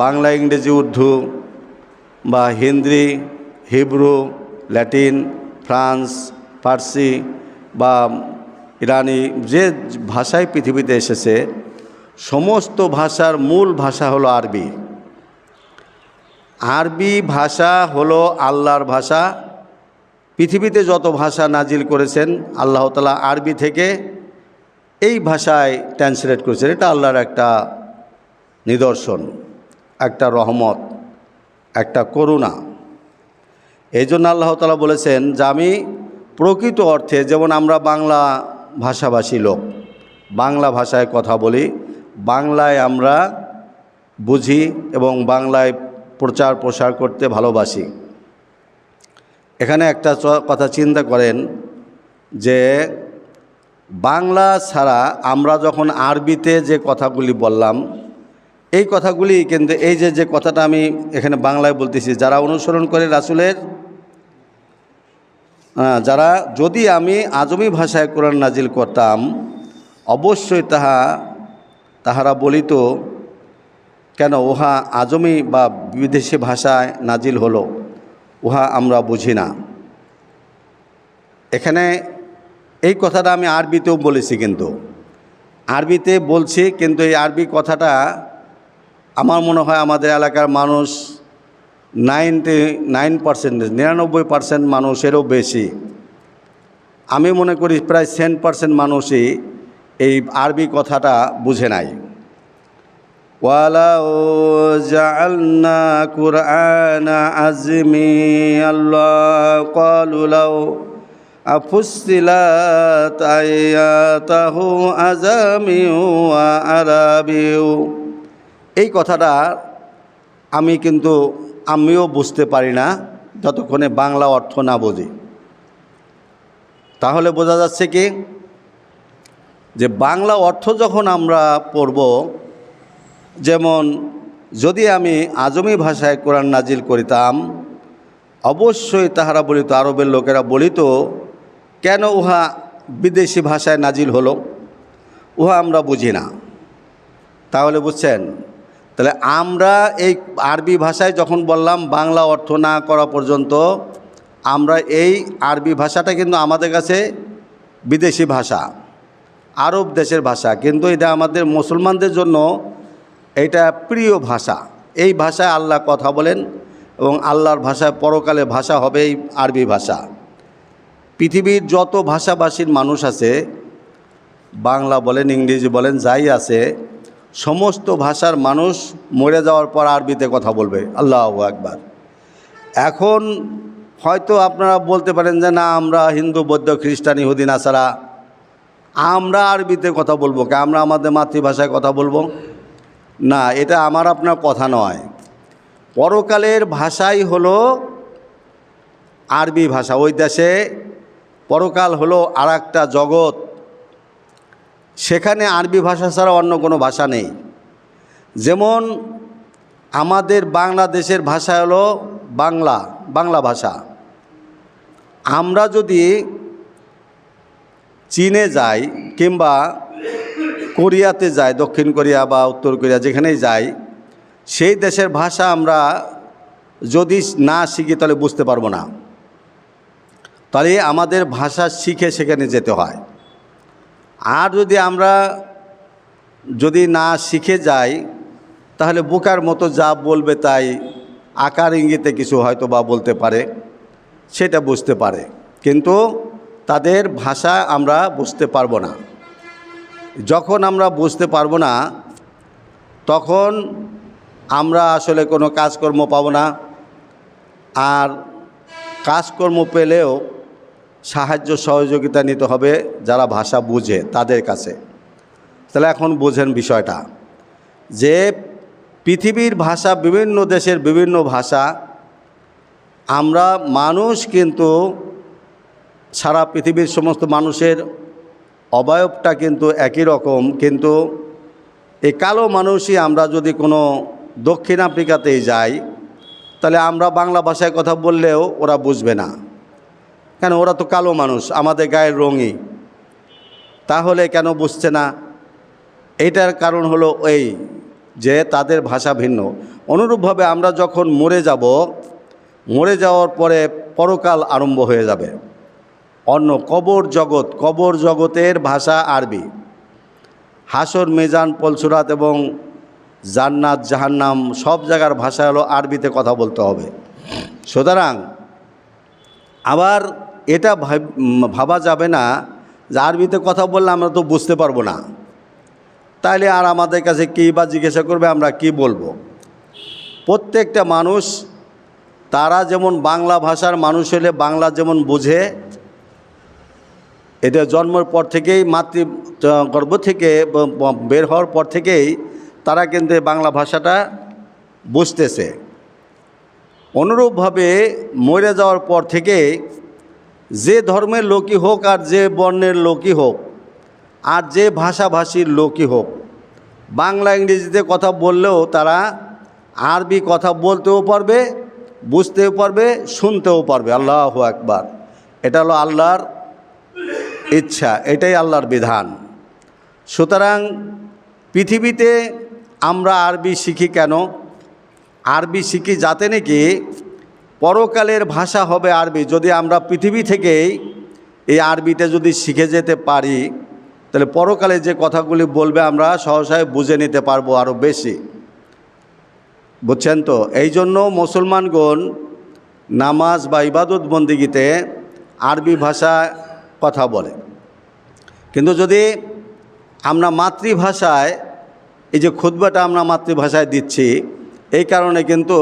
বাংলা, ইংরেজি, উর্দু বা Hindi, Hebrew, Latin, France, ফার্সি বা ইরানি, যে ভাষায় পৃথিবীতে এসেছে সমস্ত ভাষার মূল ভাষা হলো আরবি। আরবি ভাষা হলো আল্লাহর ভাষা। পৃথিবীতে যত ভাষা নাজিল করেছেন আল্লাহ তাআলা আরবি থেকে এই ভাষায় ট্রান্সলেট করেছেন। এটা আল্লাহর একটা নিদর্শন, একটা রহমত, একটা করুণা। এই জন্য আল্লাহ তাআলা বলেছেন যে আমি প্রকৃত অর্থে, যেমন আমরা বাংলা ভাষাভাষী লোক, বাংলা ভাষায় কথা বলি, বাংলায় আমরা বুঝি এবং বাংলায় প্রচার প্রসার করতে ভালোবাসি। এখানে একটা কথা চিন্তা করেন যে বাংলা ছাড়া আমরা যখন আরবিতে যে কথাগুলি বললাম, এই কথাগুলি কিন্তু এই যে কথাটা আমি এখানে বাংলায় বলতেছি, যারা অনুসরণ করে রাসূলের, যারা, যদি আমি আজমি ভাষায় কোরআন নাজিল করতাম অবশ্যই তাহারা বলিত কেন উহা আজমি বা বিদেশি ভাষায় নাজিল হলো, উহা আমরা বুঝি না। এখানে এই কথাটা আমি আরবিতেও বলেছি, কিন্তু আরবিতে বলছি, কিন্তু এই আরবি কথাটা আমার মনে হয় আমাদের এলাকার মানুষ 99% মানুষেরও বেশি, আমি মনে করি প্রায় 10% মানুষই এই আরবি কথাটা বুঝে নাই। ওয়ালাউ জাআলনা কুরআনা আজমিয়াল্লাহ ক্বালু লাউ আফুসসিলাত আয়াতাহু আজামিউ ওয়া আরাবিউ। এই কথাটা আমিও বুঝতে পারি না যতক্ষণে বাংলা অর্থ না বুঝি। তাহলে বোঝা যাচ্ছে কি যে বাংলা অর্থ যখন আমরা পড়ব, যেমন যদি আমি আজমি ভাষায় কোরআন নাজিল করিতাম অবশ্যই তাহারা বলিত, আরবের লোকেরা বলিত কেন উহা বিদেশি ভাষায় নাজিল হলো, উহা আমরা বুঝি না। তাহলে বুঝছেন, তাহলে আমরা এই আরবি ভাষায় যখন বললাম বাংলা অর্থ না করা পর্যন্ত, আমরা এই আরবি ভাষাটা কিন্তু আমাদের কাছে বিদেশি ভাষা, আরব দেশের ভাষা, কিন্তু এটা আমাদের মুসলমানদের জন্য এটা প্রিয় ভাষা। এই ভাষায় আল্লাহ কথা বলেন এবং আল্লাহর ভাষায় পরকালে ভাষা হবে এই আরবি ভাষা। পৃথিবীর যত ভাষাভাষীর মানুষ আছে, বাংলা বলেন, ইংরেজি বলেন, যাই আছে, সমস্ত ভাষার মানুষ মরে যাওয়ার পর আরবিতে কথা বলবে। আল্লাহু আকবার। এখন হয়তো আপনারা বলতে পারেন যে না, আমরা হিন্দু, বৌদ্ধ, খ্রিস্টান, ইহুদি, নাসারা, আমরা আরবিতে কথা বলবো কে? আমরা আমাদের মাতৃভাষায় কথা বলবো না? এটা আমার আপনার কথা নয়। পরকালের ভাষাই হলো আরবি ভাষা। ওই দেশে পরকাল হলো আর একটা জগৎ, সেখানে আরবি ভাষা ছাড়া অন্য কোনো ভাষা নেই। যেমন আমাদের বাংলাদেশের ভাষা হলো বাংলা ভাষা। আমরা যদি চীনে যাই কিংবা কোরিয়াতে যাই, দক্ষিণ কোরিয়া বা উত্তর কোরিয়া, যেখানেই যাই, সেই দেশের ভাষা আমরা যদি না শিখি তাহলে বুঝতে পারবো না। তাহলে আমাদের ভাষা শিখে সেখানে যেতে হয়। আর আমরা যদি না শিখে যাই তাহলে বোকার মতো যা বলবে তাই, আকার ইঙ্গিতে কিছু হয়তো বা বলতে পারে, সেটা বুঝতে পারে, কিন্তু তাদের ভাষা আমরা বুঝতে পারবো না। যখন আমরা বুঝতে পারবো না তখন আমরা আসলে কোনো কাজকর্ম পাবো না। আর কাজকর্ম পেলেও সাহায্য সহযোগিতা নিতে হবে যারা ভাষা বুঝে তাদের কাছে। তাহলে এখন বোঝেন বিষয়টা, যে পৃথিবীর ভাষা, বিভিন্ন দেশের বিভিন্ন ভাষা, আমরা মানুষ কিন্তু সারা পৃথিবীর সমস্ত মানুষের অবয়বটা কিন্তু একই রকম, কিন্তু এই কালো মানুষই আমরা যদি কোনো দক্ষিণ আফ্রিকাতেই যাই তাহলে আমরা বাংলা ভাষায় কথা বললেও ওরা বুঝবে না, কেন ওরা তো কালো মানুষ, আমাদের গায়ের রঙই। তাহলে কেন বুঝছে না? এটার কারণ হলো এই যে তাদের ভাষা ভিন্ন। অনুরূপভাবে আমরা যখন মরে যাওয়ার পরে পরকাল আরম্ভ হয়ে যাবে। অন্য কবর জগতের ভাষা আরবি। হাসর, মেজান, পলসুরাত এবং জান্নাত, জাহান্নাম সব জায়গার ভাষা হলো আরবিতে কথা বলতে হবে। সুতরাং আবার এটা ভাবা যাবে না যে আরবিতে কথা বললে আমরা তো বুঝতে পারবো না, তাইলে আর আমাদের কাছে কী বা জিজ্ঞাসা করবে, আমরা কি বলবো। প্রত্যেকটা মানুষ, তারা যেমন বাংলা ভাষার মানুষ হলে বাংলা যেমন বুঝে, এদের জন্মের পর থেকেই গর্ভ থেকে বের হওয়ার পর থেকেই তারা কিন্তু বাংলা ভাষাটা বুঝতেছে। অনুরূপভাবে মরে যাওয়ার পর থেকে যে ধর্মের লোকই হোক আর যে বর্ণের লোকই হোক আর যে ভাষাভাষীর লোকই হোক, বাংলা ইংরেজিতে কথা বললেও তারা আরবি কথা বলতেও পারবে, বুঝতেও পারবে, শুনতেও পারবে। আল্লাহু আকবার। এটা হলো আল্লাহর ইচ্ছা, এটাই আল্লাহর বিধান। সুতরাং পৃথিবীতে আমরা আরবি শিখি কেন? আরবি শিখি যাতে নাকি পরকালের ভাষা হবে আরবি। যদি আমরা পৃথিবী থেকেই এই আরবিটা যদি শিখে যেতে পারি, তাহলে পরকালে যে কথাগুলি বলবে আমরা সহসায় বুঝে নিতে পারবো আরও বেশি। বুঝছেন তো? এই জন্য মুসলমানগণ নামাজ বা ইবাদত বন্দিগিতে আরবি ভাষা কথা বলে। কিন্তু যদি আমরা মাতৃভাষায়, এই যে খুতবাটা আমরা মাতৃভাষায় দিচ্ছি, এই কারণে কিন্তু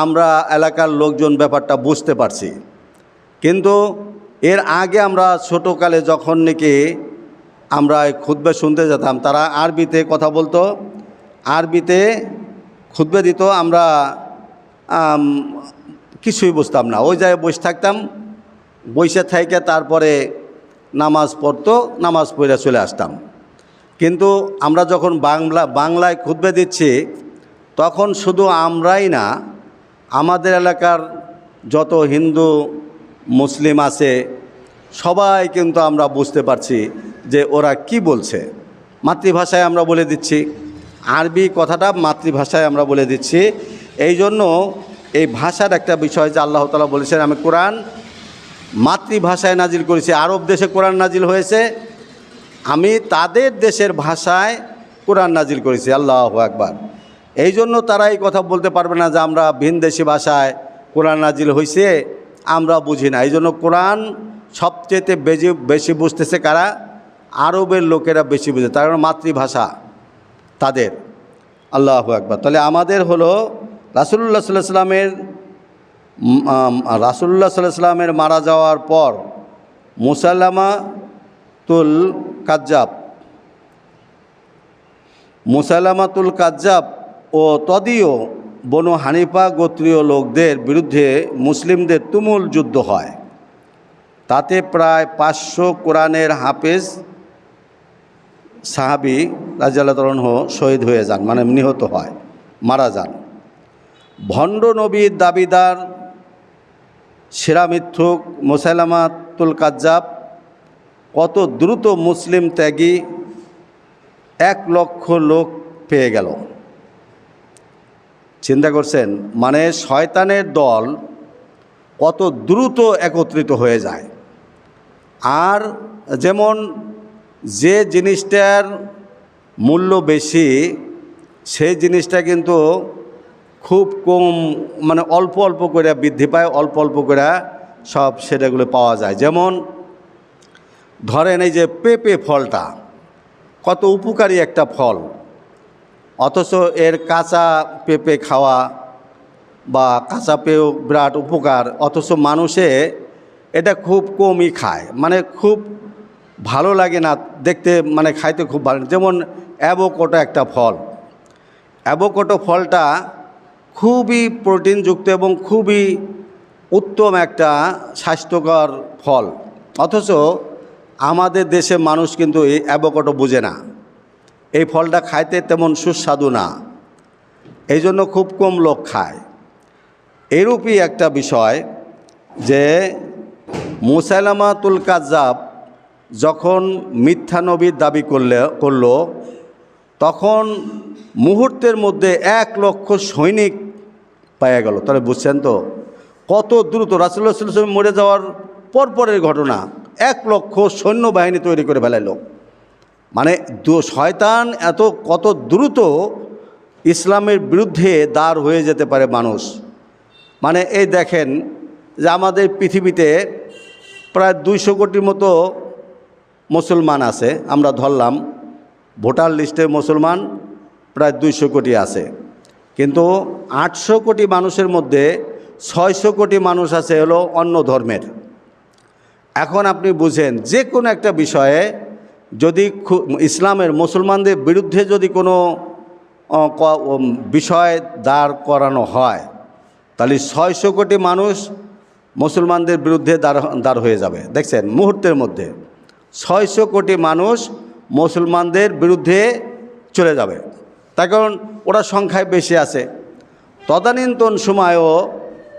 আমরা এলাকার লোকজন ব্যাপারটা বুঝতে পারছি। কিন্তু এর আগে আমরা ছোটোকালে যখন নাকি আমরা খুতবা শুনতে যেতাম, তারা আরবিতে কথা বলতো, আরবিতে খুতবা দিত, আমরা কিছুই বুঝতাম না। ওই জায়গায় বসে থাকতাম, বসে থেকে তারপরে নামাজ পড়তো, নামাজ পড়ে চলে আসতাম। কিন্তু আমরা যখন বাংলায় খুতবা দিচ্ছি, তখন শুধু আমরাই না, আমাদের এলাকার যত হিন্দু মুসলিম আছে সবাই কিন্তু আমরা বুঝতে পারছি যে ওরা কি বলছে। মাতৃভাষায় আমরা বলে দিচ্ছি, আরবি কথাটা মাতৃভাষায় আমরা বলে দিচ্ছি। এই জন্য এই ভাষার একটা বিষয় যে আল্লাহ তাআলা বলেছেন, আমি কোরআন মাতৃভাষায় নাজিল করেছি। আরব দেশে কোরআন নাজিল হয়েছে, আমি তাদের দেশের ভাষায় কোরআন নাজিল করেছি। আল্লাহু আকবার। এই জন্য তারা এই কথা বলতে পারবে না যে আমরা ভিনদেশি ভাষায় কোরআন নাজিল হয়েছে, আমরা বুঝি না। এই জন্য কোরআন সবচেয়ে বেশি বুঝতেছে কারা? আরবের লোকেরা বেশি বুঝে, তার মাতৃভাষা তাদের। আল্লাহু আকবার। তাহলে আমাদের হলো রাসূলুল্লাহ সাল্লাল্লাহু আলাইহি সাল্লামের মারা যাওয়ার পর মুসাইলামাতুল কাজ্জাব ও তদীয় বনু হানিফা গোত্রীয় লোকদের বিরুদ্ধে মুসলিমদের তুমুল যুদ্ধ হয়। তাতে প্রায় 500 কোরআনের হাফেজ সাহাবী রাদিয়াল্লাহু তাআলা আনহু শহীদ হয়ে যান, মানে নিহত হয়, মারা যান। ভণ্ড নবীর দাবিদার সেরা মিথ্যুক মুসাইলামাতুল কাজ্জাব কত দ্রুত মুসলিম ত্যাগী 1 লক্ষ লোক পেয়ে গেল। চিন্তা করছেন? মানে শয়তানের দল কত দ্রুত একত্রিত হয়ে যায়। আর যেমন যে জিনিসটার মূল্য বেশি, সেই জিনিসটা কিন্তু খুব কম, মানে অল্প অল্প করে বৃদ্ধি পায়, অল্প অল্প করে সব সেটাগুলো পাওয়া যায়। যেমন ধরেন এই যে পেঁপে ফলটা কত উপকারী একটা ফল, অথচ এর কাঁচা পেঁপে খাওয়া বা কাঁচা পেঁপেও বিরাট উপকার, অথচ মানুষে এটা খুব কমই খায়, মানে খুব ভালো লাগে না দেখতে, মানে খাইতে খুব ভালো। যেমন অ্যাভোকাডো একটা ফল, অ্যাভোকাডো ফলটা খুবই প্রোটিনযুক্ত এবং খুবই উত্তম একটা স্বাস্থ্যকর ফল, অথচ আমাদের দেশে মানুষ কিন্তু এই অ্যাভোকাডো বুঝে না, এই ফলটা খাইতে তেমন সুস্বাদু না, এই জন্য খুব কম লোক খায়। এরূপই একটা বিষয় যে মুসাইলামাতুল কাজ্জাব যখন মিথ্যা নবীর দাবি করল, তখন মুহূর্তের মধ্যে 1,00,000 সৈনিক পাওয়া গেল। তাহলে বুঝছেন তো কত দ্রুত রাসূলুল্লাহ সাল্লাল্লাহু আলাইহি ওয়াসাল্লাম মরে যাওয়ার পরপরের ঘটনা, 1,00,000 সৈন্যবাহিনী তৈরি করে ফেলাইল। মানে শয়তান এত কত দ্রুত ইসলামের বিরুদ্ধে দাঁড় হয়ে যেতে পারে মানুষ। মানে এই দেখেন যে আমাদের পৃথিবীতে প্রায় 200 কোটির মতো মুসলমান আছে, আমরা ধরলাম ভোটার লিস্টে মুসলমান প্রায় 200 কোটি আছে, কিন্তু 800 কোটি মানুষের মধ্যে 600 কোটি মানুষ আছে হলো অন্য ধর্মের। এখন আপনি বুঝেন যে কোনো একটা বিষয়ে যদি ইসলামের মুসলমানদের বিরুদ্ধে যদি কোনো বিষয় দাঁড় করানো হয়, তাহলে 600 কোটি মানুষ মুসলমানদের বিরুদ্ধে দাঁড় হয়ে যাবে। দেখছেন মুহূর্তের মধ্যে 600 কোটি মানুষ মুসলমানদের বিরুদ্ধে চলে যাবে, তার কারণ ওরা সংখ্যায় বেশি আছে। তদানীন্তন সময়ও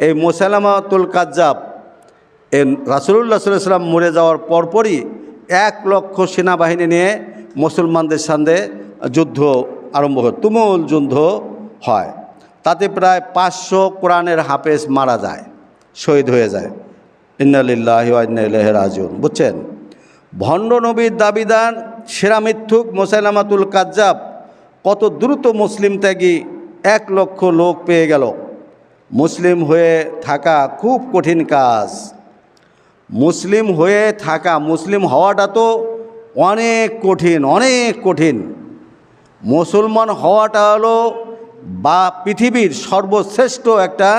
এই মুসাইলামাতুল কাজ্জাব এই রাসূলুল্লাহ সাল্লাল্লাহু আলাইহি ওয়াসাল্লাম মরে যাওয়ার পরপরই 1,00,000 সেনাবাহিনী নিয়ে মুসলমানদের সাথে যুদ্ধ আরম্ভ হয়, তুমুল যুদ্ধ হয়। তাতে প্রায় 500 কোরআনের হাফেজ মারা যায়, শহীদ হয়ে যায়। ইন্না লিল্লাহি ওয়া ইন্না ইলাইহি রাজিউন। বুঝছেন, ভণ্ড নবীর দাবিদার সেরা মিথ্যুক মুসাইলামাতুল কাজ্জাব কত দ্রুত মুসলিম ত্যাগী 1,00,000 লোক পেয়ে গেল। মুসলিম হয়ে থাকা খুব কঠিন কাজ। মুসলিম হয়ে থাকা, মুসলিম হওয়াটা তো অনেক কঠিন, অনেক কঠিন। মুসলমান হওয়াটা হলো বা পৃথিবীর সর্বশ্রেষ্ঠ একটা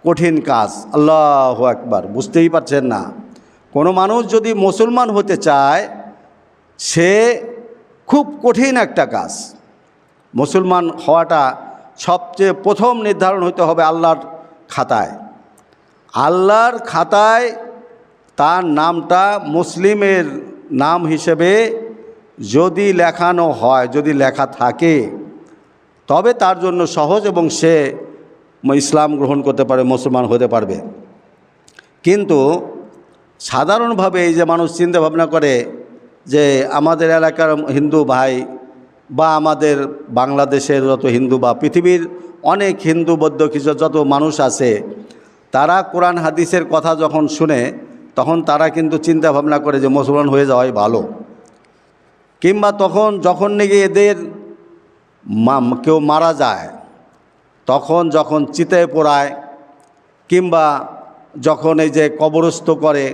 কঠিন কাজ। আল্লাহু আকবার। বুঝতেই পারছেন না, কোনো মানুষ যদি মুসলমান হতে চায় সে খুব কঠিন একটা কাজ। মুসলমান হওয়াটা সবচেয়ে প্রথম নির্ধারণ হতে হবে আল্লাহর খাতায়। আল্লাহর খাতায় তার নামটা মুসলিমের নাম হিসেবে যদি লেখানো হয়, যদি লেখা থাকে, তবে তার জন্য সহজ এবং সে ইসলাম গ্রহণ করতে পারে, মুসলমান হতে পারবে। কিন্তু সাধারণভাবে এই যে মানুষ চিন্তা ভাবনা করে যে আমাদের এলাকার হিন্দু ভাই বা আমাদের বাংলাদেশের যত হিন্দু বা পৃথিবীর অনেক হিন্দু বৌদ্ধ কিছু যত মানুষ আছে, তারা কোরআন হাদিসের কথা যখন শুনে তখন তারা কিন্তু চিন্তা ভাবনা করে যে মুসলমান হয়ে যাওয়াই ভালো। কিংবা যখন নাকি এদের কেউ মারা যায়, যখন চিতায় পোড়ায় কিংবা যখন এই যে কবরস্থ করে,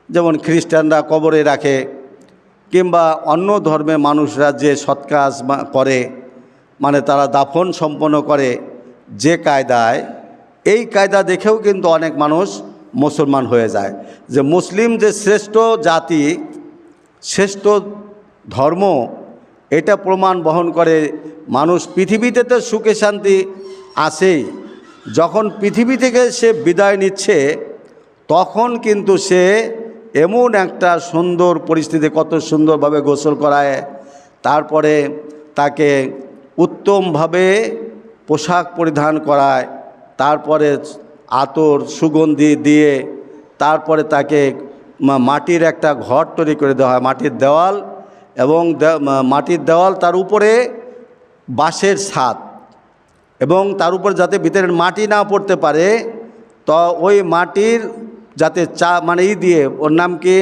যেমন খ্রিস্টানরা কবরে রাখে কিংবা অন্য ধর্মের মানুষরা যে সৎ কাজ করে, মানে তারা দাফন সম্পন্ন করে যে কায়দায়, এই কায়দা দেখেও কিন্তু অনেক মানুষ মুসলমান হয়ে যায়। যে মুসলিম যে শ্রেষ্ঠ জাতি, শ্রেষ্ঠ ধর্ম, এটা প্রমাণ বহন করে। মানুষ পৃথিবীতে তো সুখে শান্তি আসেই, যখন পৃথিবী থেকে সে বিদায় নিচ্ছে তখন কিন্তু সে এমন একটা সুন্দর পরিস্থিতি, কত সুন্দরভাবে গোসল করায়, তারপরে তাকে উত্তমভাবে পোশাক পরিধান করায়, তারপরে আতর সুগন্ধি দিয়ে তারপরে তাকে মাটির একটা ঘর তৈরি করে দেওয়া হয়, মাটির দেওয়াল, এবং মাটির দেওয়াল, তার উপরে বাঁশের ছাদ, এবং তার উপর যাতে ভিতরের মাটি না পড়তে পারে, তো ওই মাটির যাতে মানে দিয়ে, ওর নাম কি,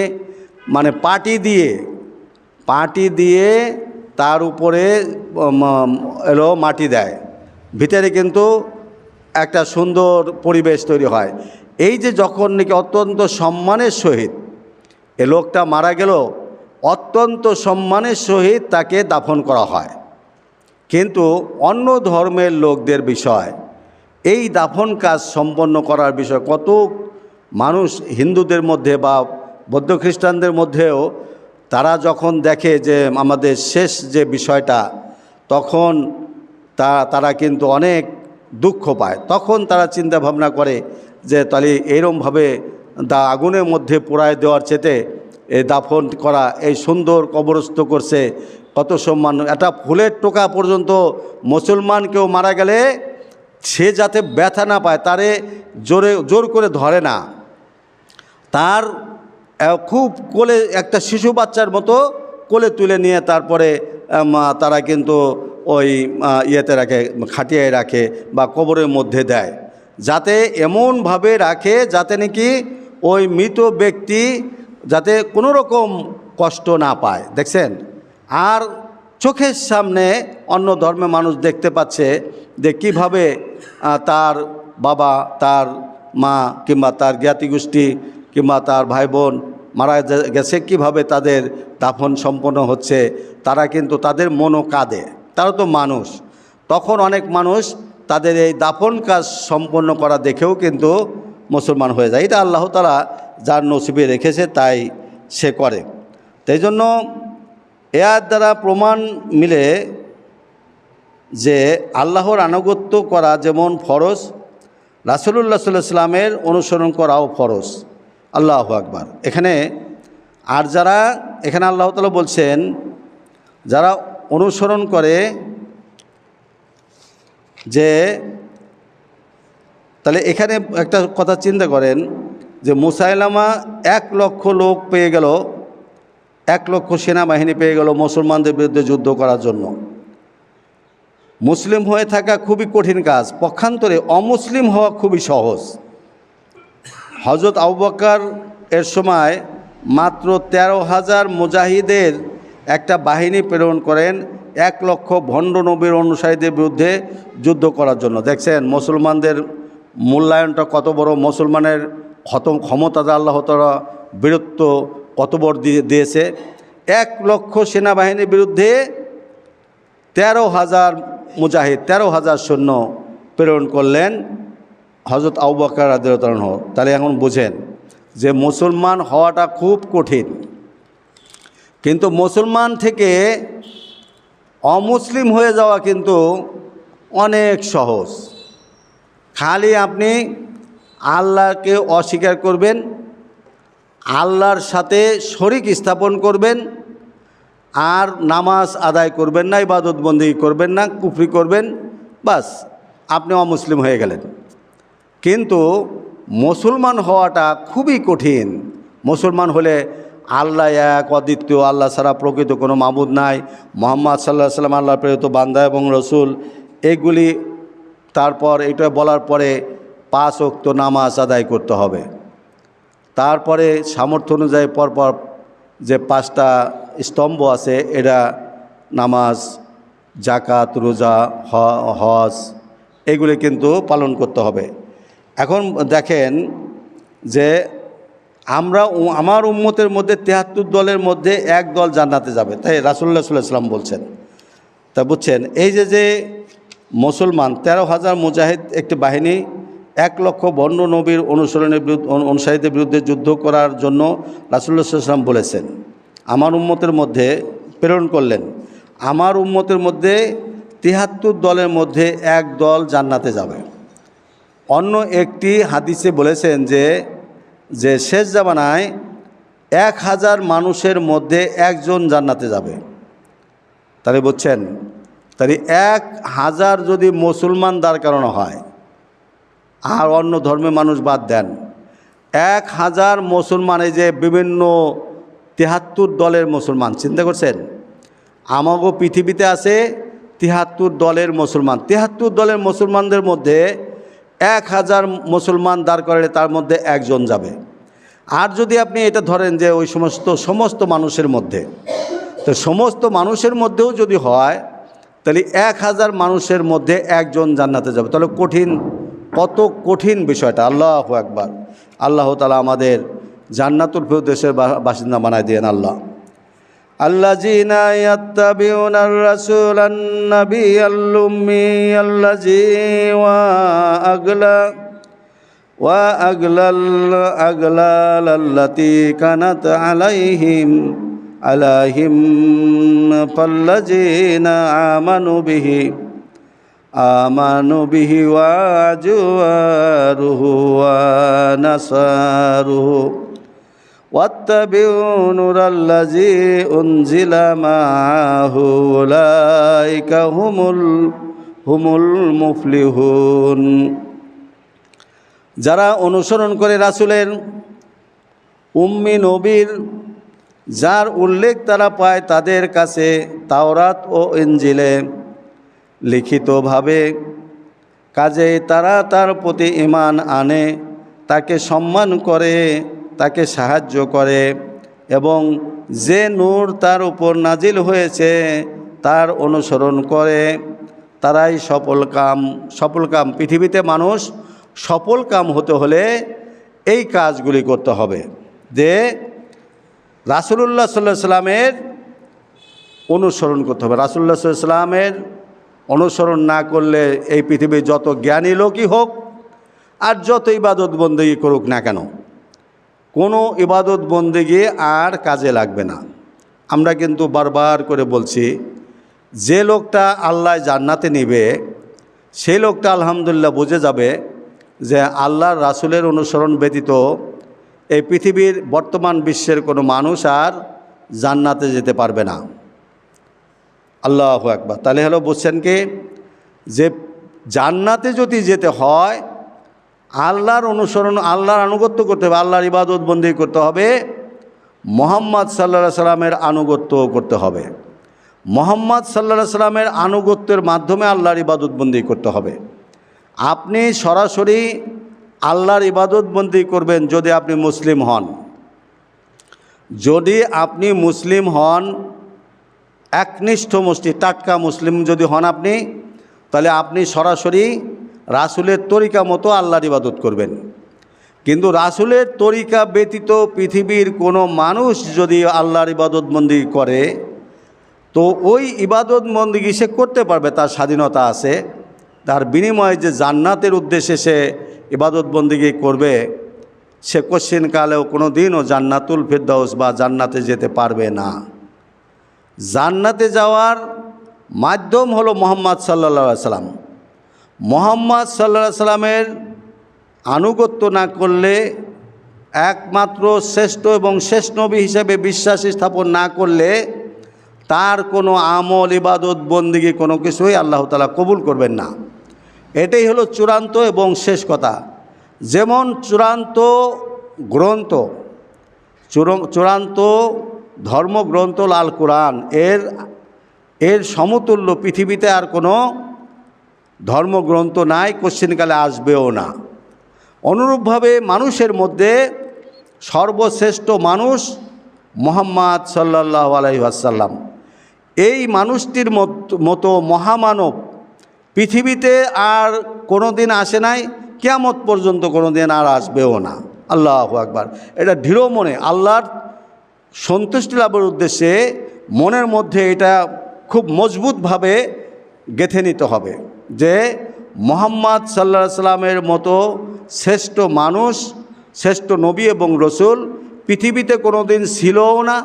মানে পাটি দিয়ে তার উপরে এলো মাটি দেয়, ভিতরে কিন্তু একটা সুন্দর পরিবেশ তৈরি হয়। এই যে যখন নাকি অত্যন্ত সম্মানের সহিত এ লোকটা মারা গেল, অত্যন্ত সম্মানের সহিত তাকে দাফন করা হয়। কিন্তু অন্য ধর্মের লোকদের বিষয়, এই দাফন কাজ সম্পন্ন করার বিষয় কত মানুষ হিন্দুদের মধ্যে বা বৌদ্ধ খ্রিস্টানদের মধ্যেও তারা যখন দেখে যে আমাদের শেষ যে বিষয়টা, তখন তারা কিন্তু অনেক দুঃখ পায়। তখন তারা চিন্তা ভাবনা করে যে তাহলে এইরকমভাবে আগুনের মধ্যে পোড়ায় দেওয়ার চেতে এই দাফন করা, এই সুন্দর কবরস্থ করছে, কত সম্মান। একটা ফুলের টোকা পর্যন্ত মুসলমান কেউ মারা গেলে সে যাতে ব্যথা না পায়, তারে জোর করে ধরে না, তার খুব কোলে, একটা শিশু বাচ্চার মতো কোলে তুলে নিয়ে তারপরে তারা কিন্তু ওই ইয়েতে রাখে, খাটিয়ায় রাখে বা কবরের মধ্যে দেয়, যাতে এমনভাবে রাখে যাতে নাকি ওই মৃত ব্যক্তি যাতে কোনো রকম কষ্ট না পায়। দেখছেন? আর চোখের সামনে অন্য ধর্মের মানুষ দেখতে পাচ্ছে যে কীভাবে তার বাবা, তার মা কিংবা তার জ্ঞাতিগোষ্ঠী কিংবা তার ভাই বোন মারা গেছে, কীভাবে তাদের দাফন সম্পন্ন হচ্ছে। তারা কিন্তু তাদের মনও কাঁদে, তারা তো মানুষ। তখন অনেক মানুষ তাদের এই দাফন কাজ সম্পন্ন করা দেখেও কিন্তু মুসলমান হয়ে যায়। এটা আল্লাহ তাআলা যার নসিবে রেখেছে তাই সে করে। তাই জন্য এর দ্বারা প্রমাণ মিলে যে আল্লাহর আনুগত্য করা যেমন ফরজ, রাসূলুল্লাহ সাল্লাল্লাহু আলাইহি ওয়াসাল্লামের অনুসরণ করাও ফরজ। আল্লাহু আকবার। এখানে আল্লাহ তাআলা বলছেন যারা অনুসরণ করে, যে তাহলে এখানে একটা কথা চিন্তা করেন যে মুসাইলামা 1 লক্ষ লোক পেয়ে গেল, 1 লক্ষ সেনাবাহিনী পেয়ে গেল মুসলমানদের বিরুদ্ধে যুদ্ধ করার জন্য। মুসলিম হয়ে থাকা খুবই কঠিন কাজ, পক্ষান্তরে অমুসলিম হওয়া খুবই সহজ। হযরত আবু বকর এর সময় মাত্র 13,000 মুজাহিদের একটা বাহিনী প্রেরণ করেন 1 লক্ষ ভণ্ড নবীর অনুসারীদের বিরুদ্ধে যুদ্ধ করার জন্য। দেখছেন মুসলমানদের মূল্যায়নটা কত বড়, মুসলমানের ক্ষমতা আল্লাহ তাআলা বীরত্ব কত বড় দিয়েছে। 1 লক্ষ সেনাবাহিনীর বিরুদ্ধে 13,000 মুজাহিদ, 13,000 সৈন্য প্রেরণ করলেন হযরত আবু বকর রাদিয়াল্লাহু আনহু। তাহলে এখন বুঝেন যে মুসলমান হওয়াটা খুব কঠিন, কিন্তু মুসলমান থেকে অমুসলিম হয়ে যাওয়া কিন্তু অনেক সহজ। খালি আপনি আল্লাহকে অস্বীকার করবেন, আল্লাহর সাথে শরীক স্থাপন করবেন, আর নামাজ আদায় করবেন না, ইবাদত বন্দেগী করবেন না, কুফরি করবেন, বাস আপনি অমুসলিম হয়ে গেলেন। কিন্তু মুসলমান হওয়াটা খুবই কঠিন। মুসলমান হলে আল্লাহ এক, অদ্বিতীয়, আল্লাহ ছাড়া প্রকৃত কোনো মাবুদ নাই, মুহাম্মদ সাল্লাল্লাহু আলাইহি ওয়াসাল্লাম আল্লাহর প্রেরিত বান্দা এবং রসুল, এগুলি তারপর এটা বলার পরে 5 ওয়াক্ত নামাজ আদায় করতে হবে। তারপরে সামর্থ্য অনুযায়ী পরপর যে 5টা স্তম্ভ আছে, এটা নামাজ, জাকাত, রোজা, হজ, এগুলি কিন্তু পালন করতে হবে। এখন দেখেন যে আমার উম্মতের মধ্যে 73 দলের মধ্যে 1 দল জান্নাতে যাবে, তাই রাসূলুল্লাহ সাল্লাল্লাহু আলাইহি ওয়াসাল্লাম বলছেন। তা বুঝছেন, এই যে মুসলমান 13,000 মুজাহিদ একটি বাহিনী 1 লক্ষ ভণ্ড নবীর অনুসারীদের বিরুদ্ধে যুদ্ধ করার জন্য রাসূলুল্লাহ সাল্লাল্লাহু আলাইহি ওয়াসাল্লাম বলেছেন, আমার উম্মতের মধ্যে প্রেরণ করলেন। আমার উম্মতের মধ্যে 73 দলের মধ্যে 1 দল জান্নাতে যাবে। অন্য একটি হাদিসে বলেছেন যে শেষ জামানায় 1000 মানুষের মধ্যে 1 জন জান্নাতে যাবে। তাহলে বুঝছেন, তাহলে 1000 যদি মুসলমান দাঁড় করানো হয়, আর অন্য ধর্মের মানুষ বাদ দেন, 1000 মুসলমান, এই যে বিভিন্ন 73 দলের মুসলমান, চিন্তা করছেন আমাগো পৃথিবীতে আছে 73 দলের মুসলমান। 73 দলের মুসলমানদের মধ্যে 1000 মুসলমান দাঁড় করালে তার মধ্যে 1 জন যাবে। আর যদি আপনি এটা ধরেন যে ওই সমস্ত মানুষের মধ্যে, তো সমস্ত মানুষের মধ্যেও যদি হয়, তাহলে 1000 মানুষের মধ্যে 1 জন জান্নাতে যাবে। তাহলে কত কঠিন বিষয়টা। আল্লাহু আকবার। আল্লাহ তাআলা আমাদের জান্নাতুল ফিরদৌসের বাসিন্দা বানায় দেন আল্লাহ। আল্লাযীনা ইয়াত্তাবিউনার রাসূলান নাবিয়াল উম্মি আল্লাযী ওয়া আগলাল আল্লাতী কানাত আলাইহিম ফাল্লাযীনা আমানু বিহি ওয়া আজওয়ারুহু ওয়া নাসারুহু ওয়াত্তাবিউ নূরাল্লাযী উনজিলা মাআহু উলাইকা হুমুল মুফলিহুন। যারা অনুসরণ করে রাসূলের, উম্মি নবীর, যার উল্লেখ তারা পায় তাদের কাছে তাওরাত ও ইনজিলে, লিখিতভাবে। কাজেই তারা তার প্রতি ঈমান আনে, তাকে সম্মান করে, তাকে সাহায্য করে এবং যে নূর তার উপর নাজিল হয়েছে তার অনুসরণ করে, তারাই সফলকাম। পৃথিবীতে মানুষ সফলকাম হতে হলে এই কাজগুলি করতে হবে, যে রাসূলুল্লাহ সাল্লাল্লাহু আলাইহি সাল্লামের অনুসরণ করতে হবে। রাসূলুল্লাহ সাল্লাল্লাহু আলাইহি সাল্লামের অনুসরণ না করলে এই পৃথিবীর যত জ্ঞানী লোকই হোক আর যত ইবাদত বন্দেগী করুক না কেন, কোনো ইবাদত বন্দেগী আর কাজে লাগবে না। আমরা কিন্তু বারবার করে বলছি, যে লোকটা আল্লাহ জান্নাতে নিবে সেই লোকটা আলহামদুলিল্লাহ বুঝে যাবে যে আল্লাহর রাসূলের অনুসরণ ব্যতীত এই পৃথিবীর বর্তমান বিশ্বের কোনো মানুষ আর জান্নাতে যেতে পারবে না। আল্লাহু আকবার। তাহলে হলো বুঝছেন কি, যে জান্নাতে যদি যেতে হয় আল্লাহর অনুসরণ, আল্লাহর আনুগত্য করতে হবে, আল্লাহর ইবাদত বন্দেগী করতে হবে, মুহাম্মদ সাল্লাল্লাহু আলাইহি সাল্লামের আনুগত্য করতে হবে। মুহাম্মদ সাল্লাল্লাহু আলাইহি সাল্লামের আনুগত্যের মাধ্যমে আল্লাহর ইবাদত বন্দেগী করতে হবে। আপনি সরাসরি আল্লাহর ইবাদত বন্দেগী করবেন যদি আপনি মুসলিম হন। যদি আপনি মুসলিম হন, একনিষ্ঠ মুসলিম, টাটকা মুসলিম যদি হন আপনি, তাহলে আপনি সরাসরি রাসূলের তরিকা মতো আল্লাহর ইবাদত করবেন। কিন্তু রাসূলের তরিকা ব্যতীত পৃথিবীর কোনো মানুষ যদি আল্লাহর ইবাদত বন্দেগী করে, তো ওই ইবাদত বন্দেগী সে করতে পারবে, তার স্বাধীনতা আছে। তার বিনিময়ে যে জান্নাতের উদ্দেশ্যে সে ইবাদত বন্দেগী করবে, সে কোশ্চিনকালেও কোনো দিনও জান্নাতুল ফেরদাউস বা জান্নাতে যেতে পারবে না। জান্নাতে যাওয়ার মাধ্যম হলো মুহাম্মদ সাল্লাল্লাহু আলাইহি সাল্লাম। মুহাম্মদ সাল্লাল্লাহু আলাইহি সাল্লামের আনুগত্য না করলে, একমাত্র শ্রেষ্ঠ এবং শেষ নবী হিসেবে বিশ্বাস স্থাপন না করলে তার কোনো আমল, ইবাদত, বন্দেগী কোনো কিছুই আল্লাহ তাআলা কবুল করবেন না। এটাই হলো চূড়ান্ত এবং শেষ কথা। যেমন চূড়ান্ত গ্রন্থ, চূড়ান্ত ধর্মগ্রন্থ আল কোরআন, এর সমতুল্য পৃথিবীতে আর কোনো ধর্মগ্রন্থ নাই, কোশ্চিনকালে আসবেও না। অনুরূপভাবে মানুষের মধ্যে সর্বশ্রেষ্ঠ মানুষ মুহাম্মদ সাল্লাল্লাহু আলাইহি ওয়াসাল্লাম। এই মানুষটির মতো মহামানব পৃথিবীতে আর কোনো দিন আসে নাই, কিয়ামত পর্যন্ত কোনো দিন আর আসবেও না। আল্লাহু আকবার। এটা দৃঢ় মনে আল্লাহর সন্তুষ্টি লাভের উদ্দেশ্যে মনের মধ্যে এটা খুব মজবুতভাবে গেঁথে নিতে হবে যে মুহাম্মদ সাল্লাল্লাহু আলাইহি সাল্লামের মতো শ্রেষ্ঠ মানুষ, শ্রেষ্ঠ নবী এবং রসুল পৃথিবীতে কোনো দিন ছিলও না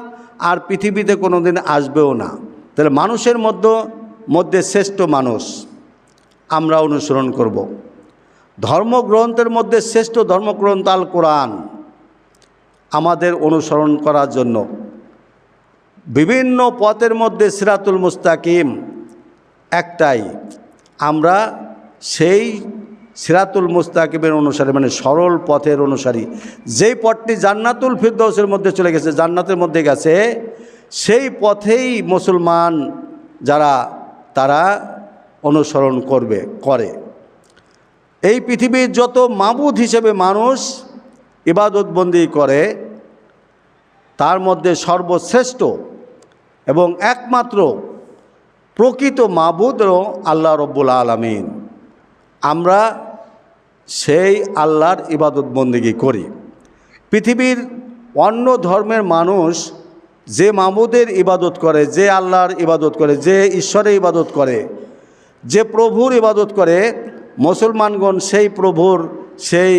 আর পৃথিবীতে কোনো দিন আসবেও না। তাহলে মানুষের মধ্যে শ্রেষ্ঠ মানুষ আমরা অনুসরণ করব। ধর্মগ্রন্থের মধ্যে শ্রেষ্ঠ ধর্মগ্রন্থ আল কোরআন আমাদের অনুসরণ করার জন্য। বিভিন্ন পথের মধ্যে সিরাতুল মুস্তাকিম একটাই, আমরা সেই সিরাতুল মুস্তাকিমের অনুসারী, মানে সরল পথের অনুসারী। যেই পথটি জান্নাতুল ফিরদাউসের মধ্যে চলে গেছে, জান্নাতের মধ্যে গেছে, সেই পথেই মুসলমান যারা তারা অনুসরণ করে। এই পৃথিবীর যত মাবুদ হিসেবে মানুষ ইবাদত বন্দেগী করে, তার মধ্যে সর্বশ্রেষ্ঠ এবং একমাত্র প্রকৃত মাবুদ আল্লাহ রব্বুল আলামিন। আমরা সেই আল্লাহর ইবাদত বন্দেগী করি। পৃথিবীর অন্য ধর্মের মানুষ যে মাবুদের ইবাদত করে, যে আল্লাহর ইবাদত করে, যে ঈশ্বরের ইবাদত করে, যে প্রভুর ইবাদত করে, মুসলমানগণ সেই প্রভুর, সেই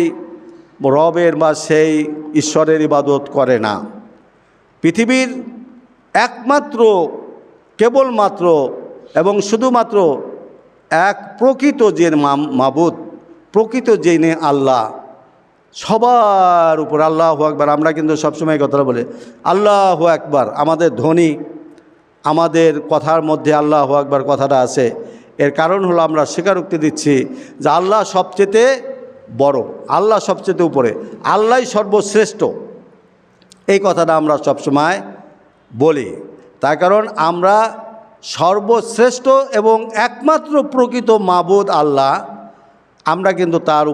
রবের বা সেই ঈশ্বরের ইবাদত করে না। পৃথিবীর একমাত্র, কেবলমাত্র এবং শুধুমাত্র এক প্রকৃত যে মাবুদ, প্রকৃত যিনি আল্লাহ, সবার উপর আল্লাহু আকবার। আমরা কিন্তু সবসময় কথা বলি আল্লাহু আকবার, আমাদের ধ্বনি, আমাদের কথার মধ্যে আল্লাহু আকবার কথাটা আছে। এর কারণ হলো আমরা স্বীকারোক্তি দিচ্ছি যে আল্লাহ সবচেয়ে বড়, আল্লাহ সবচেয়ে উপরে, আল্লাহই সর্বশ্রেষ্ঠ। এই কথাটা আমরা সবসময় বলি। তার কারণ আমরা সর্বশ্রেষ্ঠ এবং একমাত্র প্রকৃত মাবুদ আল্লাহ, আমরা কিন্তু তার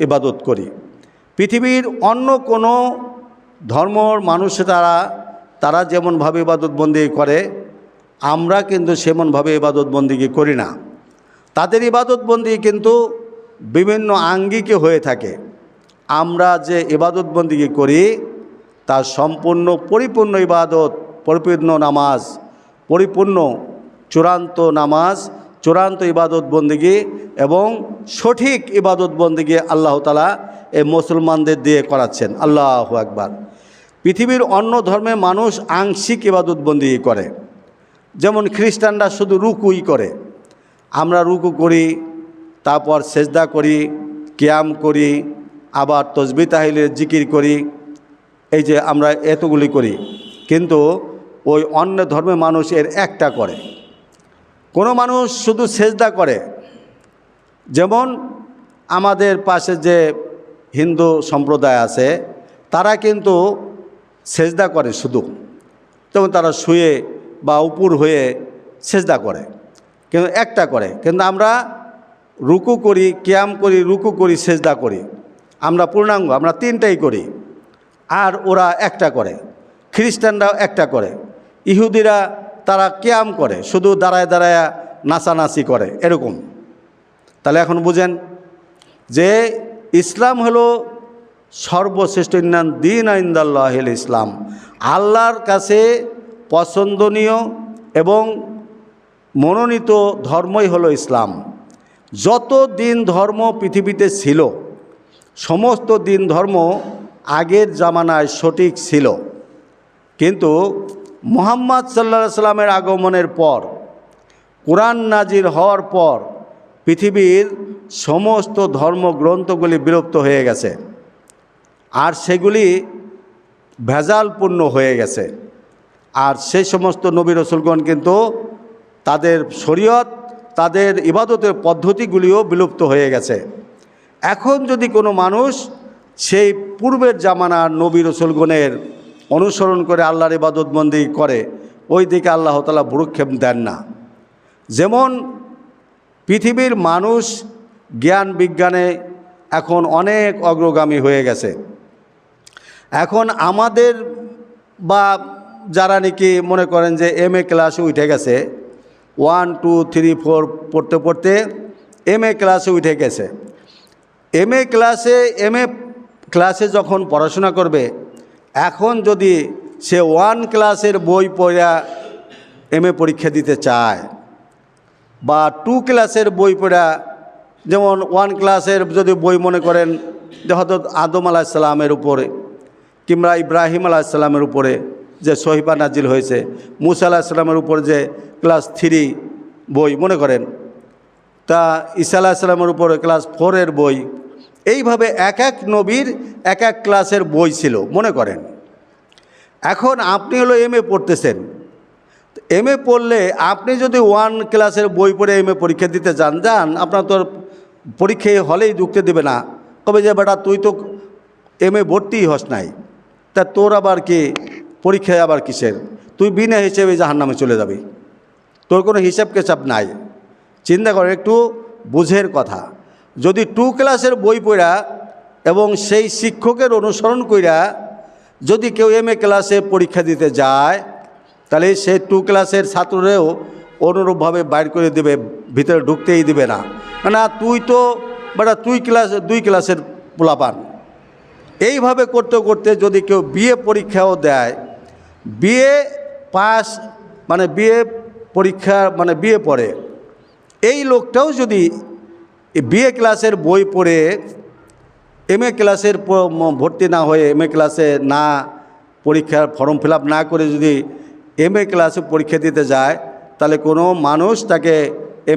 ইবাদত করি। পৃথিবীর অন্য কোনো ধর্মর মানুষ তারা যেমনভাবে ইবাদতবন্দি করে, আমরা কিন্তু সেমনভাবে ইবাদতবন্দিকে করি না। তাদের ইবাদতবন্দি কিন্তু বিভিন্ন আঙ্গিকে হয়ে থাকে। আমরা যে ইবাদতবন্দিকে করি তা সম্পূর্ণ পরিপূর্ণ ইবাদত, পরিপূর্ণ নামাজ, পরিপূর্ণ চূড়ান্ত নামাজ, চূড়ান্ত ইবাদত বন্দিগি এবং সঠিক ইবাদত বন্দিগি আল্লাহ তাআলা এই মুসলমানদের দিয়ে করাচ্ছেন। আল্লাহু আকবার। পৃথিবীর অন্য ধর্মের মানুষ আংশিক ইবাদত বন্দিগি করে, যেমন খ্রিস্টানরা শুধু রুকুই করে, আমরা রুকু করি, তারপর সেজদা করি, কিয়াম করি, আবার তসবিহ তাহলিলের জিকির করি, এই যে আমরা এতগুলি করি। কিন্তু ওই অন্য ধর্মের মানুষ এর একটা করে। কোনো মানুষ শুধু সেজদা করে, যেমন আমাদের পাশে যে হিন্দু সম্প্রদায় আছে তারা কিন্তু সেজদা করে শুধু, যেমন তারা শুয়ে বা উপর হয়ে সেজদা করে, কিন্তু একটা করে। কিন্তু আমরা রুকু করি, কিয়াম করি, রুকু করি, সেজদা করি, আমরা পূর্ণাঙ্গ, আমরা তিনটাই করি। আর ওরা একটা করে। খ্রিস্টানরাও একটা করে। ইহুদিরা তারা কিয়াম করে, শুধু দাঁড়ায় দাঁড়ায় নাচানাচি করে, এরকম। তাহলে এখন বুঝেন যে ইসলাম হলো সর্বশ্রেষ্ঠ, ইন্নান দীন ইনদাল্লাহিল ইসলাম, আল্লাহর কাছে পছন্দনীয় এবং মনোনীত ধর্মই হলো ইসলাম। যত দিন ধর্ম পৃথিবীতে ছিল, সমস্ত দিন ধর্ম আগের জামানায় সঠিক ছিল, কিন্তু মুহাম্মদ সাল্লাল্লাহু আলাইহি সাল্লামের আগমনের পর, কোরআন নাজিল হওয়ার পর পৃথিবীর সমস্ত ধর্মগ্রন্থগুলি বিলুপ্ত হয়ে গেছে, আর সেগুলি ভেজালপূর্ণ হয়ে গেছে। আর সেই সমস্ত নবী রাসূলগণ কিন্তু তাদের শরীয়ত, তাদের ইবাদতের পদ্ধতিগুলিও বিলুপ্ত হয়ে গেছে। এখন যদি কোনো মানুষ সেই পূর্বের জামানার নবী রাসূলগণের অনুসরণ করে আল্লাহর ইবাদতবন্দি করে, ওই দিকে আল্লাহ তাআলা ভ্রুক্ষেপ দেন না। যেমন পৃথিবীর মানুষ জ্ঞান বিজ্ঞানে এখন অনেক অগ্রগামী হয়ে গেছে। এখন আমাদের বা যারা নাকি মনে করেন যে MA ক্লাসে উঠে গেছে, 1 2 3 4 পড়তে পড়তে MA ক্লাসে উঠে গেছে। MA ক্লাসে যখন পড়াশোনা করবে, এখন যদি সে 1 ক্লাসের বই পড়া MA পরীক্ষা দিতে চায়, বা 2 ক্লাসের বই পড়া, যেমন 1 ক্লাসের যদি বই মনে করেন যে হযরত আদম আলাইহিস সালামের উপরে কিংবা ইব্রাহিম আলাইহিস সালামের উপরে যে সহিফা নাজিল হয়েছে, মুসা আলাইহিস সালামের উপরে যে ক্লাস 3 বই মনে করেন, তা ঈসা আলাইহিস সালামের উপরে ক্লাস 4 বই, এইভাবে এক এক নবীর এক এক ক্লাসের বই ছিল মনে করেন। এখন আপনি হলো MA পড়তেছেন, MA পড়লে আপনি যদি 1 ক্লাসের বই পড়ে MA পরীক্ষা দিতে যান, আপনার তো পরীক্ষায় হলেই ঢুকতে দেবে না, কবে যে বেটা তুই তো MA ভর্তিই হস নাই, তা তোর আবার কি পরীক্ষায় আবার কিসের, তুই বিনা হিসেবে জাহান্নামে চলে যাবি, তোর কোনো হিসাব কেচাপ নাই। চিন্তা করে একটু, বুঝের কথা। যদি 2 ক্লাসের বই পড়া এবং সেই শিক্ষকের অনুসরণ কইরা যদি কেউ MA ক্লাসে পরীক্ষা দিতে যায়, তাহলে সেই 2 ক্লাসের ছাত্ররেও অনুরূপভাবে বাইর করে দেবে, ভিতরে ঢুকতেই দিবে না। না তুই তো বেটা তুই 2 ক্লাসের পোলাপান। এইভাবে করতে করতে যদি কেউ BA পরীক্ষাও দেয়, BA পাস মানে BA পরীক্ষা মানে BA পড়ে, এই লোকটাও যদি BA ক্লাসের বই পড়ে MA ক্লাসের ভর্তি না হয়ে, MA ক্লাসে না পরীক্ষার ফর্ম ফিল আপ না করে যদি MA ক্লাসে পরীক্ষা দিতে যায়, তাহলে কোনো মানুষ তাকে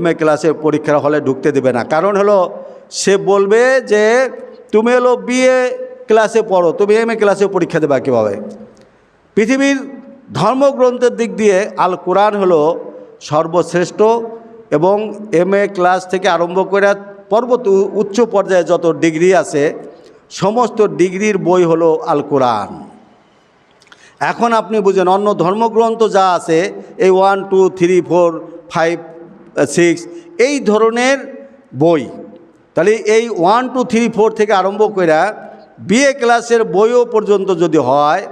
MA ক্লাসের পরীক্ষার হলে ঢুকতে দেবে না। কারণ হলো সে বলবে যে তুমি হলো BA ক্লাসে পড়ো, তুমি MA ক্লাসে পরীক্ষা দেবা কীভাবে? পৃথিবীর ধর্মগ্রন্থের দিক দিয়ে আল কোরআন হলো সর্বশ্রেষ্ঠ, এবং MA ক্লাস থেকে আরম্ভ করে উচ্চ পর্যায়ে যত ডিগ্রি আছে সমস্ত ডিগ্রির বই হলো আল কোরআন। এখন আপনি বুঝেন অন্য ধর্মগ্রন্থ যা আছে এই 1 2 3 4 5 6 এই ধরনের বই, তাহলে এই 1 2 3 4 থেকে আরম্ভ করে বিএ ক্লাসের বইও পর্যন্ত যদি হয়,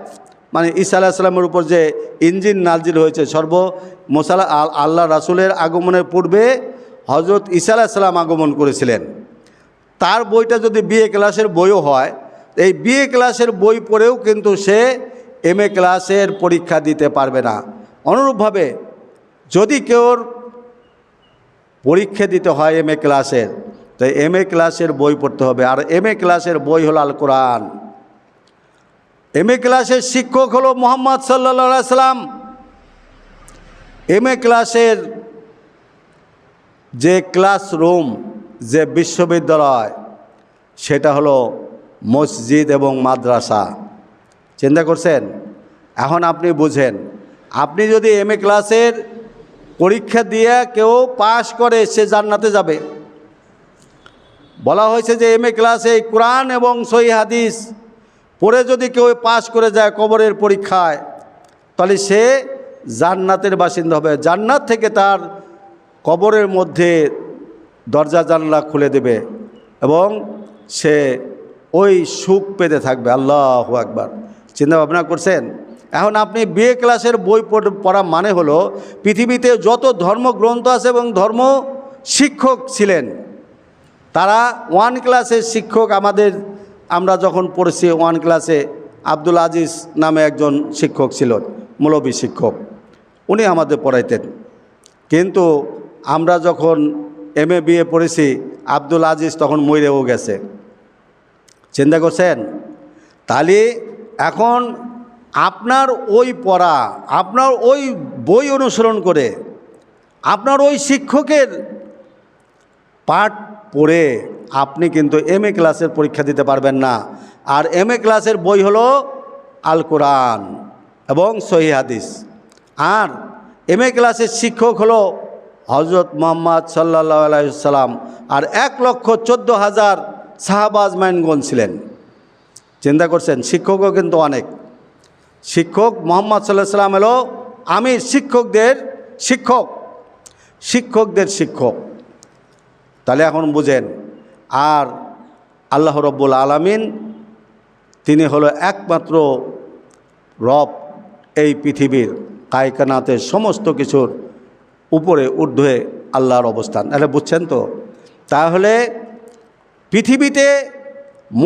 মানে ঈসা আলাইহিস সালামের উপর যে ইনজিল নাজিল হয়েছে আল্লাহ রাসূলের আগমনের পূর্বে হযরত ঈসা আলাইহিস সালাম আগমন করেছিলেন, তার বইটা যদি বিএ ক্লাসের বইও হয়, এই বিএ ক্লাসের বই পড়েও কিন্তু সে এমএ ক্লাসের পরীক্ষা দিতে পারবে না। অনুরূপভাবে যদি কেউর পরীক্ষা দিতে হয় এমএ ক্লাসের, তো এমএ ক্লাসের বই পড়তে হবে। আর এমএ ক্লাসের বই হলো আল কোরআন। এমএ ক্লাসের শিক্ষক হলো মুহাম্মদ সাল্লাল্লাহু আলাইহি সাল্লাম। এমএ ক্লাসের যে ক্লাসরুম, যে বিশ্ববিদ্যালয়, সেটা হলো মসজিদ এবং মাদ্রাসা। চিন্তা করছেন? এখন আপনি বুঝেন, আপনি যদি এমএ ক্লাসের পরীক্ষা দিয়ে কেউ পাশ করে সে জান্নাতে যাবে। বলা হয়েছে যে এমএ ক্লাসে কোরআন এবং সহিহ হাদিস পড়ে যদি কেউ পাশ করে যায় কবরের পরীক্ষায়, তাহলে সে জান্নাতের বাসিন্দা হবে। জান্নাত থেকে তার কবরের মধ্যে দরজা জানলা খুলে দেবে এবং সে ওই সুখ পেতে থাকবে। আল্লাহু আকবার। চিন্তা ভাবনা করছেন? এখন আপনি বিএ ক্লাসের বই পড়া মানে হলো পৃথিবীতে যত ধর্মগ্রন্থ আছে এবং ধর্ম শিক্ষক ছিলেন, তারা 1 ক্লাসের শিক্ষক আমরা যখন পড়েছি 1 ক্লাসে আব্দুল আজিজ নামে একজন শিক্ষক ছিলেন, মৌলবী শিক্ষক, উনি আমাদের পড়াইতেন। কিন্তু আমরা যখন এমএ বিএ পড়েছি আব্দুল আজিজ তখন মরেও গেছে। চিন্তা করছেন? তাহলে এখন আপনার ওই পড়া, আপনার ওই বই অনুসরণ করে, আপনার ওই শিক্ষকের পাঠ পড়ে আপনি কিন্তু এমএ ক্লাসের পরীক্ষা দিতে পারবেন না। আর এমএ ক্লাসের বই হলো আল কোরআন এবং সহিহ হাদিস। আর এমএ ক্লাসের শিক্ষক হলো হযরত মুহাম্মদ সাল্লাল্লাহু আলাইহি সাল্লাম। আর 1,14,000 সাহাবা আজমাইনগণ ছিলেন। চিন্তা করছেন? শিক্ষকও কিন্তু অনেক। শিক্ষক মুহাম্মদ সাল্লাল্লাহু আলাইহি সাল্লাম হলো আমির, শিক্ষকদের শিক্ষক। তাহলে এখন বুঝেন। আর আল্লাহ রব্বুল আলামিন তিনি হলো একমাত্র রব এই পৃথিবীর, কায়নাতের সমস্ত কিছুর উপরে ঊর্ধ্বে আল্লাহর অবস্থান। এটা বুঝছেন তো? তাহলে পৃথিবীতে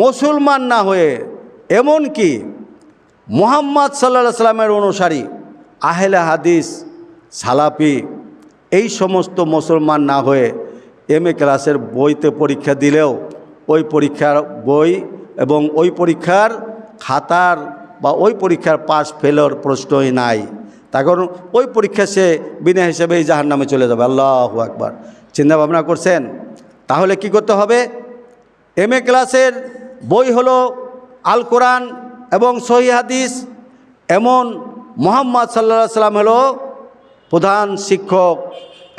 মুসলমান না হয়ে, এমনকি মুহাম্মদ সাল্লাল্লাহু আলাইহি সাল্লামের অনুসারী আহলে হাদিস সালাফি এই সমস্ত মুসলমান না হয়ে এমএ ক্লাসের বইতে পরীক্ষা দিলেও ওই পরীক্ষার বই এবং ওই পরীক্ষার খাতার বা ওই পরীক্ষার পাস ফেলের প্রশ্নই নাই। তার কারণ ওই পরীক্ষা সে বিনা হিসেবেই জাহান্নামে চলে যাবে। আল্লাহু আকবার। চিন্তা ভাবনা করছেন? তাহলে কি করতে হবে? এমএ ক্লাসের বই হলো আল কোরআন এবং সহিহ হাদিস। এমন মুহাম্মদ সাল্লাল্লাহু আলাইহি সাল্লাম হলো প্রধান শিক্ষক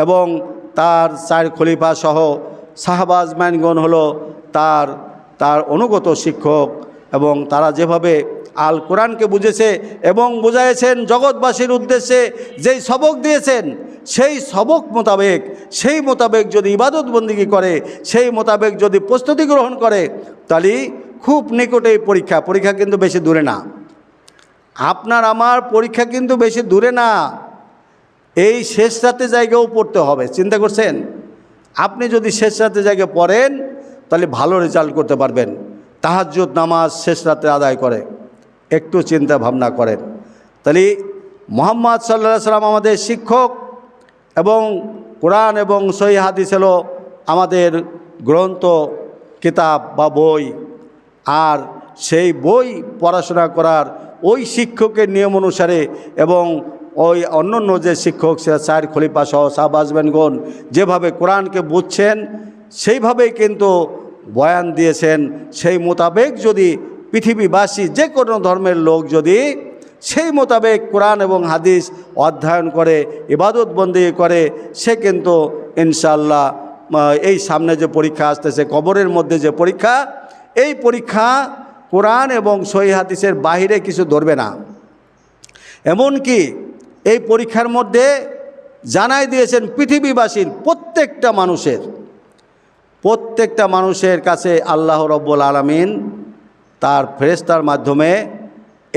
এবং তার 4 খলিফা সহ সাহাবা আজমাইনগণ হলো তার অনুগত শিক্ষক, এবং তারা যেভাবে আল কোরআনকে বুঝেছে এবং বুঝাইছেন জগৎবাসীর উদ্দেশ্যে যেই সবক দিয়েছেন, সেই সবক মোতাবেক যদি ইবাদত বন্দিগি করে, সেই মোতাবেক যদি প্রস্তুতি গ্রহণ করে, তাহলে খুব নিকটেই পরীক্ষা কিন্তু বেশি দূরে না। আপনার আমার পরীক্ষা কিন্তু বেশি দূরে না, এই শেষ রাতে জায়গাও পড়তে হবে। চিন্তা করছেন? আপনি যদি শেষ রাতে জায়গায় পড়েন তাহলে ভালো রেজাল্ট করতে পারবেন। তাহাজ্জুদ নামাজ শেষ রাতে আদায় করে, একটু চিন্তা ভাবনা করেন। তাহলে মুহাম্মদ সাল্লাল্লাহু আলাইহি সাল্লাম আমাদের শিক্ষক এবং কোরআন এবং সহিহ হাদিস হলো আমাদের গ্রন্থ, কিতাব বা বই। আর সেই বই পড়াশোনা করার ওই শিক্ষকের নিয়ম অনুসারে এবং ওই অন্যান্য যে শিক্ষক 4 খলিফা সহ সাহাবা আজমাইনগণ যেভাবে কোরআনকে বুঝছেন সেইভাবেই কিন্তু বয়ান দিয়েছেন, সেই মোতাবেক যদি পৃথিবীবাসী যে কোনো ধর্মের লোক যদি সেই মোতাবেক কোরআন এবং হাদিস অধ্যয়ন করে, ইবাদত বন্দেগী করে, সে কিন্তু ইনশাআল্লাহ এই সামনে যে পরীক্ষা আসতেছে, কবরের মধ্যে যে পরীক্ষা, এই পরীক্ষা কোরআন এবং সহিহ হাদিসের বাহিরে কিছু ধরবে না। এমনকি এই পরীক্ষার মধ্যে জানাই দিয়েছেন পৃথিবীবাসীর প্রত্যেকটা মানুষের কাছে আল্লাহ রব্বুল আলামিন তার ফেরেশতার মাধ্যমে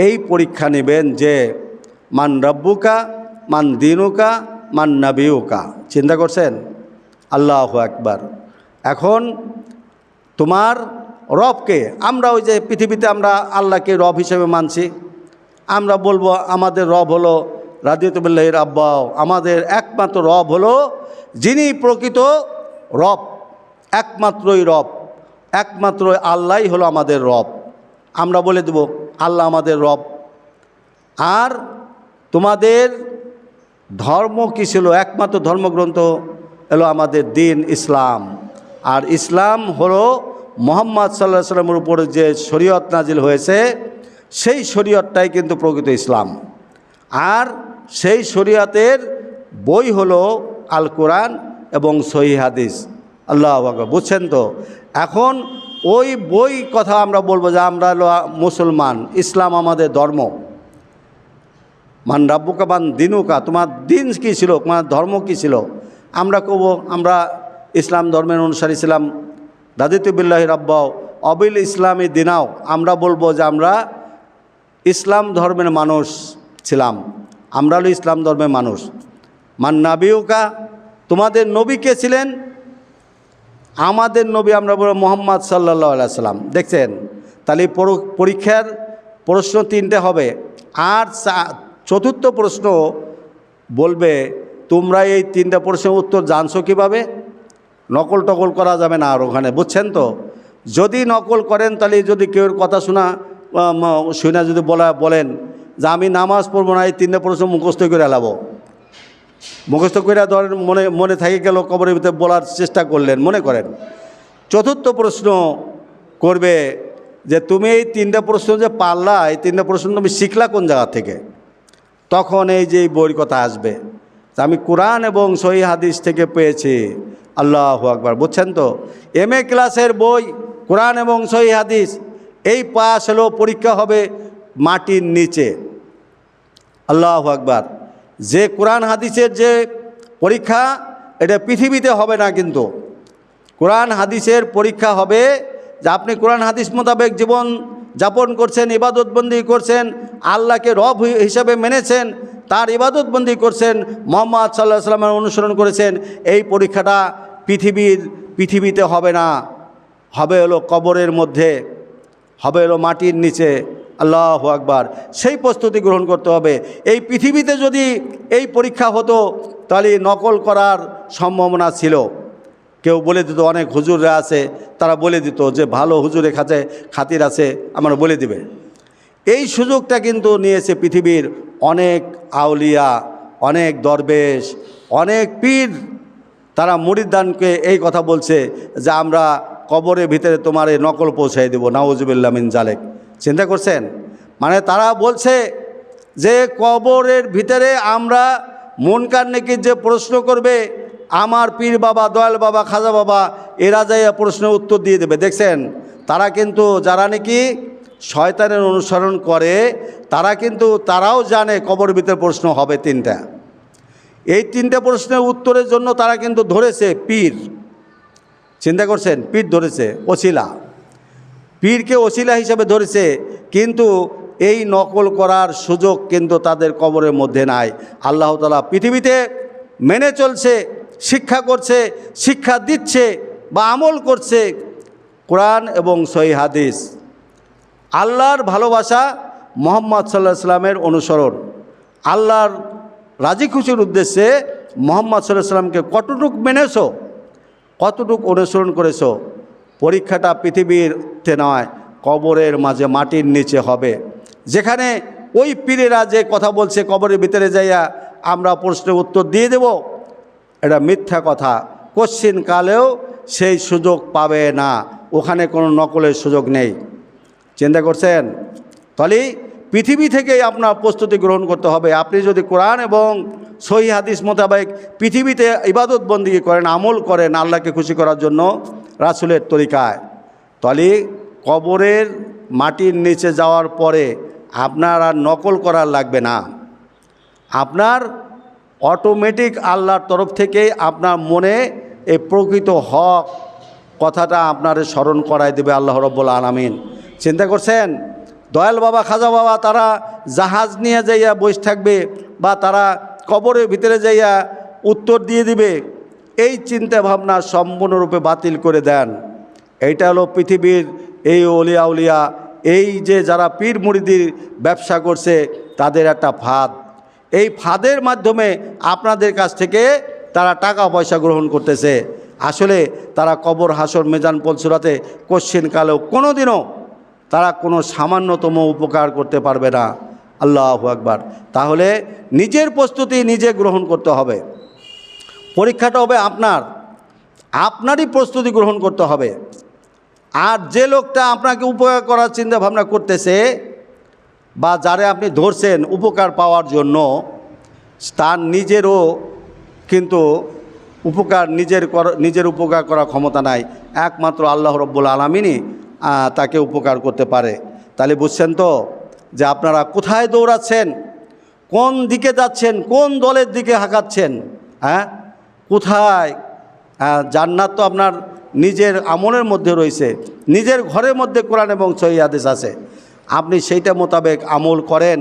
এই পরীক্ষা নেবেন যে মান রব্বুকা, মান দিনুকা, মান নবিউকা। চিন্তা করছেন? আল্লাহু আকবার। এখন তোমার রবকে, আমরা ওই যে পৃথিবীতে আমরা আল্লাহকে রব হিসেবে মানছি, আমরা বলবো আমাদের রব হলো রাদিয়াতু বিল্লাহি রাব্বা, আমাদের একমাত্র রব হলো যিনি প্রকৃত রব, একমাত্রই রব, একমাত্র আল্লাহই হলো আমাদের রব। আমরা বলে দেব আল্লাহ আমাদের রব। আর তোমাদের ধর্ম কী ছিল? একমাত্র ধর্মগ্রন্থ হলো আমাদের দিন ইসলাম। আর ইসলাম হলো মুহাম্মদ সাল্লাল্লাহু আলাইহি সাল্লামের উপরে যে শরীয়ত নাজিল হয়েছে, সেই শরীয়তটাই কিন্তু প্রকৃত ইসলাম। আর সেই শরীয়তের বই হলো আল কোরআন এবং সহিহ হাদিস। আল্লাহু আকবার। বুঝছেন তো? এখন ওই বই কথা আমরা বলবো যে আমরা হলো মুসলমান, ইসলাম আমাদের ধর্ম। মান রাব্বুকা মান দিনুকা, তোমার দিন কী ছিল, তোমার ধর্ম কী ছিল? আমরা কব আমরা ইসলাম ধর্মের অনুসারী ছিলাম। রাদিতু বিল্লাহি রাব্বা অবিল ইসলামী দিনাও, আমরা বলবো যে আমরা ইসলাম ধর্মের মানুষ ছিলাম, আমরা হলো ইসলাম ধর্মের মানুষ। মান নাবিউকা, তোমাদের নবী কে ছিলেন? আমাদের নবী আমরা বলবো মুহাম্মদ সাল্লাল্লাহু আলাইহি সাল্লাম। দেখছেন? তাহলে পরীক্ষার প্রশ্ন তিনটে হবে। আর চতুর্থ প্রশ্ন বলবে তোমরা এই তিনটা প্রশ্নের উত্তর জানছো কীভাবে? নকল টকল করা যাবে না আর ওখানে। বুঝছেন তো? যদি নকল করেন তাহলে যদি কেউ কথা শুনা যদি বলেন যে আমি নামাজ পড়বো না, এই তিনটা প্রশ্ন মুখস্থ করে এলাবো, মুখস্থ করে ধরেন মনে থাকে গেল, কবরের ভিতরে বলার চেষ্টা করলেন, মনে করেন। চতুর্থ প্রশ্ন করবে যে তুমি এই তিনটা প্রশ্ন যে পারলা, এই তিনটা প্রশ্ন তুমি শিখলা কোন জায়গা থেকে? তখন এই যে বইয়ের কথা আসবে, আমি কোরআন এবং সহিহ হাদিস থেকে পেয়েছি। আল্লাহু আকবার। বুঝছেন তো? MA ক্লাসের বই কোরআন এবং সহিহ হাদিস, এই পাশ হলো পরীক্ষা হবে মাটির নিচে। আল্লাহু আকবার। যে কোরআন হাদিসের যে পরীক্ষা, এটা পৃথিবীতে হবে না, কিন্তু কোরআন হাদিসের পরীক্ষা হবে যে আপনি কোরআন হাদিস মোতাবেক জীবন যাপন করছেন, ইবাদতবন্দি করছেন, আল্লাহকে রব হিসাবে মেনেছেন, তার ইবাদতবন্দি করছেন, মুহাম্মদ সাল্লাল্লাহু আলাইহি সাল্লামের অনুসরণ করেছেন। এই পরীক্ষাটা পৃথিবীতে হবে না, হবে হলো কবরের মধ্যে, হবে হলো মাটির নিচে। আল্লাহু আকবার। সেই প্রস্তুতি গ্রহণ করতে হবে। এই পৃথিবীতে যদি এই পরীক্ষা হতো তাহলে নকল করার সম্ভাবনা ছিল। কেউ বলে দিত, অনেক হুজুররা আছে তারা বলে দিত যে ভালো হুজুরের কাছে খাতির আছে, আমরা বলে দিবে। এই সুযোগটা কিন্তু নিয়েছে পৃথিবীর অনেক আউলিয়া, অনেক দরবেশ, অনেক পীর। তারা মুরিদদানকে এই কথা বলছে যে আমরা কবরের ভিতরে তোমার এই নকল পৌঁছাই দেবো, নাউজুবিল্লাহ মিন জালেক। চিন্তা করছেন? মানে তারা বলছে যে কবরের ভিতরে আমরা মুনকার নেকির যে প্রশ্ন করবে, আমার পীর বাবা, দয়াল বাবা, খাজা বাবা, এরা যাইয়া প্রশ্নের উত্তর দিয়ে দেবে। দেখছেন? তারা কিন্তু যারা নাকি শয়তানের অনুসরণ করে, তারাও জানে কবরের ভিতরে প্রশ্ন হবে তিনটা। এই তিনটা প্রশ্নের উত্তরের জন্য তারা কিন্তু ধরেছে পীর। চিন্তা করছেন? পীর ধরেছে, ওসিলা, পীরকে ওসিলা হিসাবে ধরেছে। কিন্তু এই নকল করার সুযোগ কিন্তু তাদের কবরের মধ্যে নাই। আল্লাহ তাআলা পৃথিবীতে মেনে চলছে, শিক্ষা করছে, শিক্ষা দিচ্ছে বা আমল করছে কোরআন এবং সহিহ হাদিস। আল্লাহর ভালোবাসা, মুহাম্মদ সাল্লাল্লাহু আলাইহি সাল্লামের অনুসরণ, আল্লাহর রাজি খুশির উদ্দেশ্যে মুহাম্মদ সাল্লাল্লাহু আলাইহি সাল্লামকে কতটুক মেনেছো, কতটুক অনুসরণ করেছো। পরীক্ষাটা পৃথিবীতে নয়, কবরের মাঝে মাটির নিচে হবে, যেখানে ওই পীরেরা যে কথা বলছে কবরের ভিতরে যাইয়া আমরা প্রশ্নের উত্তর দিয়ে দেব, এটা মিথ্যা কথা। কোশ্চিন কালেও সেই সুযোগ পাবে না, ওখানে কোনো নকলের সুযোগ নেই। চিন্তা করছেন? তাহলে পৃথিবী থেকেই আপনার প্রস্তুতি গ্রহণ করতে হবে। আপনি যদি কোরআন এবং সহিহ হাদিস মোতাবেক পৃথিবীতে ইবাদত বন্দেগী করেন, আমল করেন আল্লাহকে খুশি করার জন্য রাসূলের তরিকায়, তাহলে কবরের মাটির নিচে যাওয়ার পরে আপনার আর নকল করার লাগবে না। আপনার অটোমেটিক আল্লাহর তরফ থেকে আপনার মনে এই প্রকৃত হক কথাটা আপনার স্মরণ করাই দেবে আল্লাহ রাব্বুল আলামিন। চিন্তা করছেন দয়াল বাবা খাজা বাবা তারা জাহাজ নিয়ে যাইয়া বসে থাকবে বা তারা কবরের ভিতরে যাইয়া উত্তর দিয়ে দিবে, এই চিন্তা ভাবনা সম্পূর্ণরূপে বাতিল করে দেন। এইটা হলো পৃথিবীর এই অলিয়া উলিয়া, এই যে যারা পীর মুরিদির ব্যবসা করছে তাদের একটা ফাঁদ। এই ফাঁদের মাধ্যমে আপনাদের কাছ থেকে তারা টাকা পয়সা গ্রহণ করতেছে। আসলে তারা কবর হাসর মেজান পলসুরাতে কোশ্চিনকালেও কোনো দিনও তারা কোনো সামান্যতম উপকার করতে পারবে না। আল্লাহু আকবার। তাহলে নিজের প্রস্তুতি নিজে গ্রহণ করতে হবে। পরীক্ষাটা হবে আপনারই প্রস্তুতি গ্রহণ করতে হবে। আর যে লোকটা আপনাকে উপকার করার চিন্তা ভাবনা করতেছে বা যারে আপনি ধরছেন উপকার পাওয়ার জন্য, তার নিজেরও কিন্তু নিজের উপকার করার ক্ষমতা নাই, একমাত্র আল্লাহ রাব্বুল আলামিনই তাকে উপকার করতে পারে। তাহলে বুঝছেন তো যে আপনারা কোথায় দৌড়াচ্ছেন, কোন দিকে যাচ্ছেন, কোন দলের দিকে হাঁকাচ্ছেন, কোথায়? জান্নাত তো আপনার নিজের আমলের মধ্যে রয়েছে, নিজের ঘরের মধ্যে কোরআন এবং সহিহ হাদিস আছে। আপনি সেইটা মোতাবেক আমল করেন,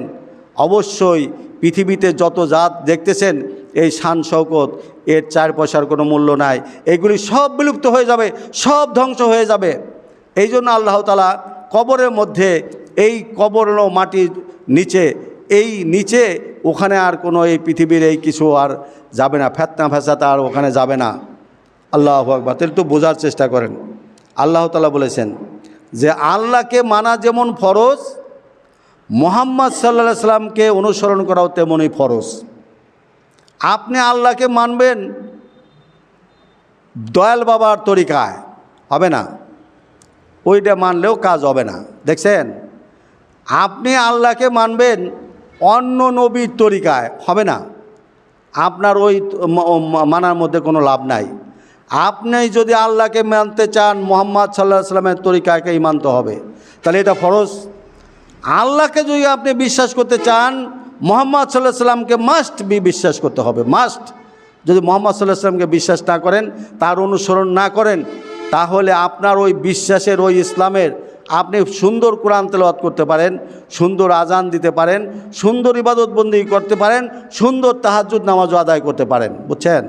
অবশ্যই পৃথিবীতে যত জাত দেখতেছেন এই শান শওকত, এর 4 পয়সার কোনো মূল্য নাই। এগুলি সব বিলুপ্ত হয়ে যাবে, সব ধ্বংস হয়ে যাবে। এই জন্য আল্লাহ তাআলা কবরের মধ্যে, এই কবর হলো মাটির নিচে, এই নিচে ওখানে আর কোনো এই পৃথিবীর এই কিছু আর যাবে না, ফেতনা ফ্যাসাদ আর ওখানে যাবে না। আল্লাহু আকবার। তাহলে তো বোঝার চেষ্টা করেন। আল্লাহ তাআলা বলেছেন যে আল্লাহকে মানা যেমন ফরজ, মুহাম্মদ সাল্লাল্লাহু আলাইহি সাল্লামকে অনুসরণ করাও তেমনই ফরজ। আপনি আল্লাহকে মানবেন দয়াল বাবার তরিকায়, হবে না, ওইটা মানলেও কাজ হবে না। দেখছেন, আপনি আল্লাহকে মানবেন অন্য নবীর তরিকায়, হবে না, আপনার ওই মানার মধ্যে কোনো লাভ নাই। আপনি যদি আল্লাহকে মানতে চান মুহাম্মদ সাল্লাল্লাহু আলাইহি সাল্লামের তরিকাকেই মানতে হবে, তাহলে এটা ফরজ। আল্লাহকে যদি আপনি বিশ্বাস করতে চান মুহাম্মদ সাল্লাল্লাহু আলাইহি সাল্লামকে মাস্ট বিশ্বাস করতে হবে, মাস্ট। যদি মুহাম্মদ সাল্লাল্লাহু আলাইহি সাল্লামকে বিশ্বাস না করেন, তার অনুসরণ না করেন, তাহলে আপনার ওই বিশ্বাসের, ওই ইসলামের, আপনি সুন্দর কোরআন তেলাওয়াত করতে পারেন, সুন্দর আজান দিতে পারেন, সুন্দর ইবাদত বন্দেগী করতে পারেন, সুন্দর তাহাজ্জুদ নামাজও আদায় করতে পারেন, বুঝছেন,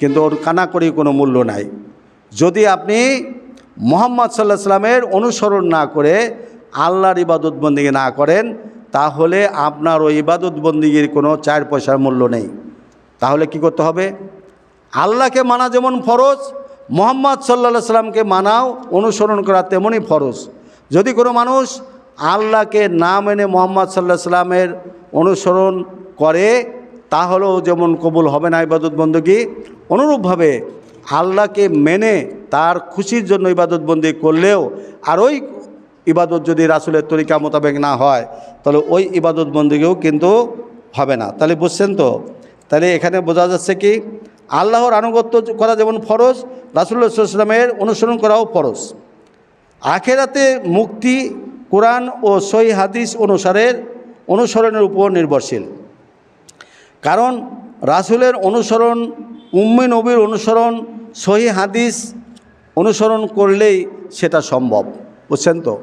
কিন্তু ওর কানাকড়ি কোনো মূল্য নাই। যদি আপনি মুহাম্মদ সাল্লাল্লাহু আলাইহি সাল্লামের অনুসরণ না করে আল্লাহর ইবাদত বন্দেগী না করেন, তাহলে আপনার ওই ইবাদত বন্দেগীর কোনো 4 পয়সার মূল্য নেই। তাহলে কি করতে হবে? আল্লাহকে মানা যেমন ফরজ, মুহাম্মদ সাল্লাল্লাহু আলাইহি সাল্লামকে মানাও, অনুসরণ করা তেমনই ফরজ। যদি কোনো মানুষ আল্লাহকে না মেনে মুহাম্মদ সাল্লাল্লাহু আলাইহি সাল্লামের অনুসরণ করে, তাহলেও যেমন কবুল হবে না ইবাদত বন্দেগী, অনুরূপভাবে আল্লাহকে মেনে তার খুশির জন্য ইবাদত বন্দেগী করলেও, আর ওই ইবাদত যদি রাসূলের তরিকা মোতাবেক না হয়, তাহলে ওই ইবাদত বন্দেগীও কিন্তু হবে না। তাহলে বুঝছেন তো? তাহলে এখানে বোঝা যাচ্ছে কি, আল্লাহর আনুগত্য করা যেমন ফরজ, রাসূলুল্লাহ সাল্লাল্লাহু আলাইহি ওয়াসাল্লামের অনুসরণ করাও ফরজ। আখিরাতে মুক্তি কোরআন ও সহিহ হাদিস অনুসরণের উপর নির্ভরশীল। কারণ রাসূলের অনুসরণ, উম্মি নবীর অনুসরণ, সহিহ হাদিস অনুসরণ করলেই সেটা সম্ভব, বুঝছেন তো?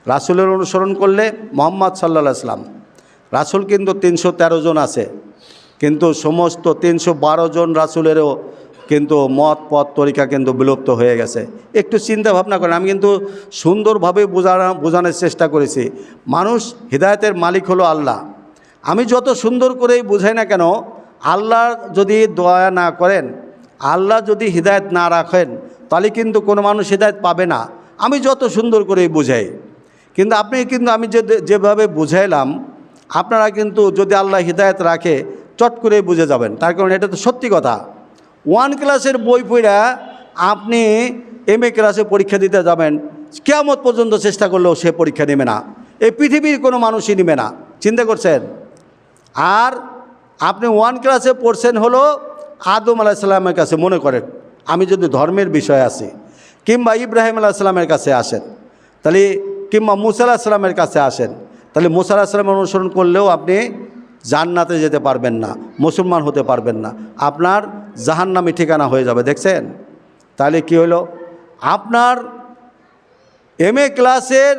রাসূলের অনুসরণ করলে মুহাম্মদ সাল্লাল্লাহু আলাইহি ওয়াসাল্লাম, রাসূল কিন্তু 313 জন আছে, কিন্তু সমস্ত 312 জন রাসূলেরও কিন্তু মত পথ তরিকা কিন্তু বিলুপ্ত হয়ে গেছে। একটু চিন্তা ভাবনা করেন। আমি কিন্তু সুন্দরভাবে বোঝানোর চেষ্টা করেছি। মানুষ হিদায়াতের মালিক হলো আল্লাহ। আমি যত সুন্দর করেই বুঝাই না কেন, আল্লাহ যদি দয়া না করেন, আল্লাহ যদি হিদায়াত না রাখেন, তাহলে কিন্তু কোনো মানুষ হিদায়াত পাবে না। আমি যত সুন্দর করেই বুঝাই, কিন্তু আমি যেভাবে বুঝাইলাম, আপনারা কিন্তু যদি আল্লাহ হিদায়াত রাখে চট করে বুঝে যাবেন। তার কারণ এটা তো সত্যি কথা। 1 ক্লাসের বই পড়া আপনি MA ক্লাসে পরীক্ষা দিতে যাবেন, কিয়ামত পর্যন্ত চেষ্টা করলেও সে পরীক্ষা নেবে না, এই পৃথিবীর কোনো মানুষই নেবে না। চিন্তা করছেন? আর আপনি 1 ক্লাসে পড়ছেন হলো আদম আলাইহিস সালামের কাছে, মনে করেন আমি যদি ধর্মের বিষয় আসি, কিংবা ইব্রাহিম আলাইহিস সালামের কাছে আসেন, তাহলে কিংবা মুসা আলাইহিস সালামের কাছে আসেন, তাহলে মুসা আলাইহিস সালামের অনুসরণ করলেও আপনি জান্নাতে যেতে পারবেন না, মুসলমান হতে পারবেন না, আপনার জাহান্নামী ঠিকানা হয়ে যাবে। দেখছেন? তাহলে কি হলো? আপনার MA ক্লাসের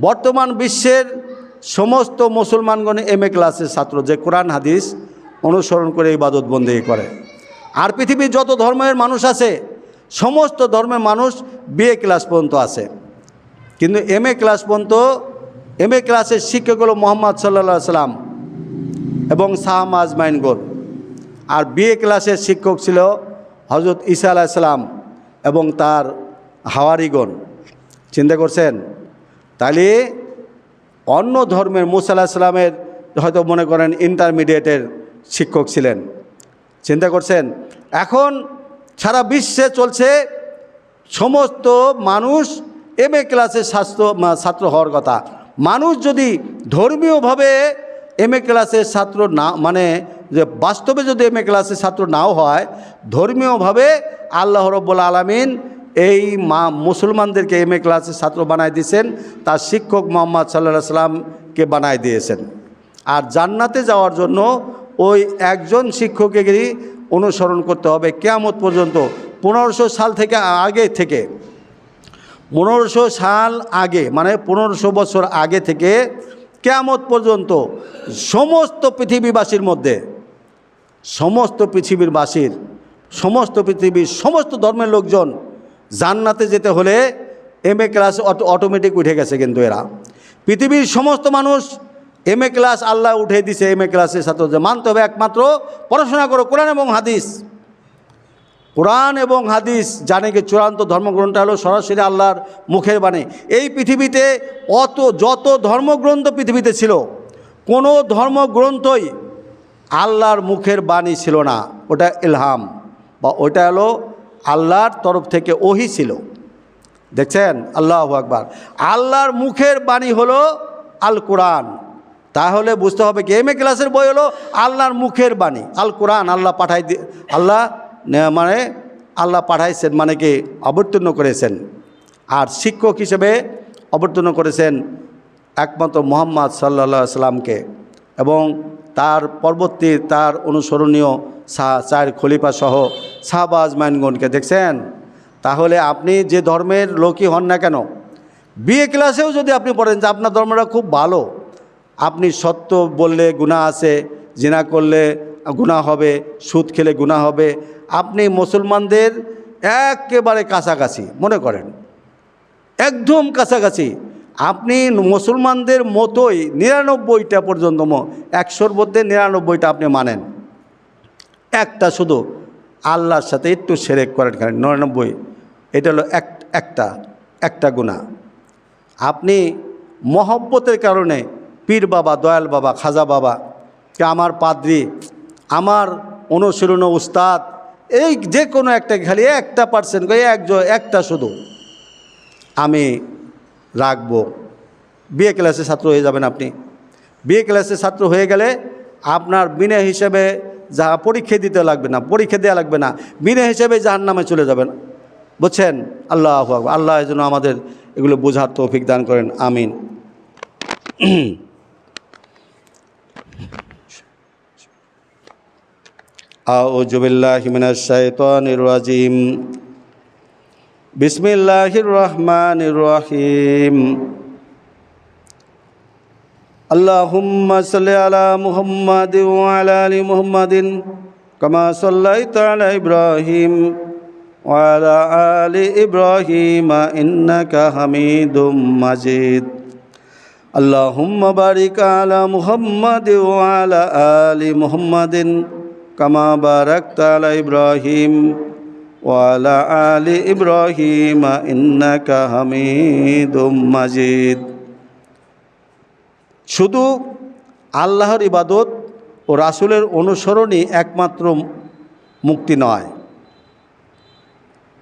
বর্তমান বিশ্বের সমস্ত মুসলমানগণ MA ক্লাসের ছাত্র, যে কোরআন হাদিস অনুসরণ করে ইবাদত বন্দেগী করে। আর পৃথিবীর যত ধর্মের মানুষ আছে, সমস্ত ধর্মের মানুষ BA ক্লাস পর্যন্ত আছে, কিন্তু MA ক্লাস পর্যন্ত, MA ক্লাসের শিক্ষক হলো মুহাম্মদ সাল্লাল্লাহু আলাইহি সাল্লাম এবং সাহাবা আজমাইনগণ। আর BA ক্লাসের শিক্ষক ছিল হযরত ঈসা আলাইহিস সালাম এবং তার হাওয়ারিগণ। চিন্তা করছেন? তাহলে অন্য ধর্মের মুসা আলাইহিস সালামের হয়তো মনে করেন ইন্টারমিডিয়েটের শিক্ষক ছিলেন। চিন্তা করছেন? এখন সারা বিশ্বে চলছে সমস্ত মানুষ MA ক্লাসের ছাত্র হওয়ার কথা। মানুষ যদি ধর্মীয়ভাবে MA ক্লাসের ছাত্র না, মানে যে বাস্তবে যদি MA ক্লাসের ছাত্র নাও হয়, ধর্মীয়ভাবে আল্লাহ রাব্বুল আলামিন এই মুসলমানদেরকে MA ক্লাসের ছাত্র বানায় দিয়েছেন, তার শিক্ষক মুহাম্মদ সাল্লাল্লাহু আলাইহি সাল্লামকে বানায় দিয়েছেন। আর জান্নাতে যাওয়ার জন্য ওই একজন শিক্ষকেরই অনুসরণ করতে হবে কিয়ামত পর্যন্ত। 1500 সাল থেকে আগে থেকে, 1500 সাল আগে, মানে 1500 বছর আগে থেকে কিয়ামত পর্যন্ত সমস্ত পৃথিবীবাসীর মধ্যে, সমস্ত পৃথিবীর সমস্ত ধর্মের লোকজন জান্নাতে যেতে হলে MA ক্লাস অটোমেটিক উঠে গেছে। কিন্তু এরা পৃথিবীর সমস্ত মানুষ MA ক্লাস আল্লাহ উঠে দিছে। MA ক্লাসের ছাত্র যে মানতে হবে একমাত্র পড়াশোনা করো কোরআন এবং হাদিস। কোরআন এবং হাদিস জানে কি চূড়ান্ত ধর্মগ্রন্থ হলো সরাসরি আল্লাহর মুখের বাণী। এই পৃথিবীতে যত ধর্মগ্রন্থ পৃথিবীতে ছিল, কোনো ধর্মগ্রন্থই আল্লাহর মুখের বাণী ছিল না। ওটা ইলহাম, বা ওটা হলো আল্লাহর তরফ থেকে ওহী ছিল। দেখছেন? আল্লাহু আকবার। আল্লাহর মুখের বাণী হলো আল কোরআন। তাহলে বুঝতে হবে কি MA ক্লাসের বই হলো আল্লাহর মুখের বাণী, আল কোরআন। আল্লাহ পাঠাইছেন, মানে কি অবতীর্ণ করেছেন। আর শিক্ষক হিসেবে অবতীর্ণ করেছেন একমাত্র মুহাম্মদ সাল্লাল্লাহু আলাইহি সাল্লামকে এবং তার পরবর্তী তার অনুসরণীয় 4 খলিফা সহ সাহাবা আজমাইনগণকে। দেখছেন? তাহলে আপনি যে ধর্মের লোকই হন না কেন, BA ক্লাসেও যদি আপনি পড়েন যে আপনার ধর্মটা খুব ভালো, আপনি সত্য বললে গুনাহ আছে, জিনা করলে গুনাহ হবে, সুদ খেলে গুনাহ হবে, আপনি মুসলমানদের একেবারে কাছাকাছি, মনে করেন একদম কাছাকাছি, আপনি মুসলমানদের মতোই 99টা পর্যন্ত, 100-র মধ্যে 99টা আপনি মানেন, একটা শুধু আল্লাহর সাথে একটু শিরক করেন, 99, এটা হলো একটা গুনাহ। আপনি মহব্বতের কারণে পীর বাবা, দয়াল বাবা, খাজা বাবা, কে আমার পাদ্রী, আমার অনুসরণ উস্তাদ, এই যে কোনো একটা, খালি 1% একটা শুধু আমি রাখবো, BA ক্লাসের ছাত্র হয়ে যাবেন আপনি। BA ক্লাসের ছাত্র হয়ে গেলে আপনার বিনা হিসেবে যা পরীক্ষা দিতে লাগবে না, পরীক্ষা দেওয়া লাগবে না, বিনা হিসেবে জাহান্নামে চলে যাবেন। বুঝছেন? আল্লাহু আকবার। আল্লাহ যেন আমাদের এগুলো বোঝার তৌফিক দান করেন, আমিন। আউযু বিল্লাহি মিনাশ শাইতানির রাজিম। বিসমিল্লাহির রহমানির রহিম। আল্লাহুম্মা সাল্লি আলা মুহাম্মাদিন ওয়া আলা আলি মুহাম্মাদিন কামা সাল্লাইতা আলা ইব্রাহিম ওয়া আলা আলি ইব্রাহিম ইন্নাকা হামিদুম মাজিদ। আল্লাহুম্মা বারিক আলা মুহাম্মাদিন ওয়া আলা আলি মুহাম্মাদিন কামা বারাকতা আলা ইব্রাহিম ওয়া আলা আলি ইব্রাহিম ইন্নাকা হামিদুম মাজিদ। শুধু আল্লাহর ইবাদত ও রাসূলের অনুসরণই একমাত্র মুক্তি নয়,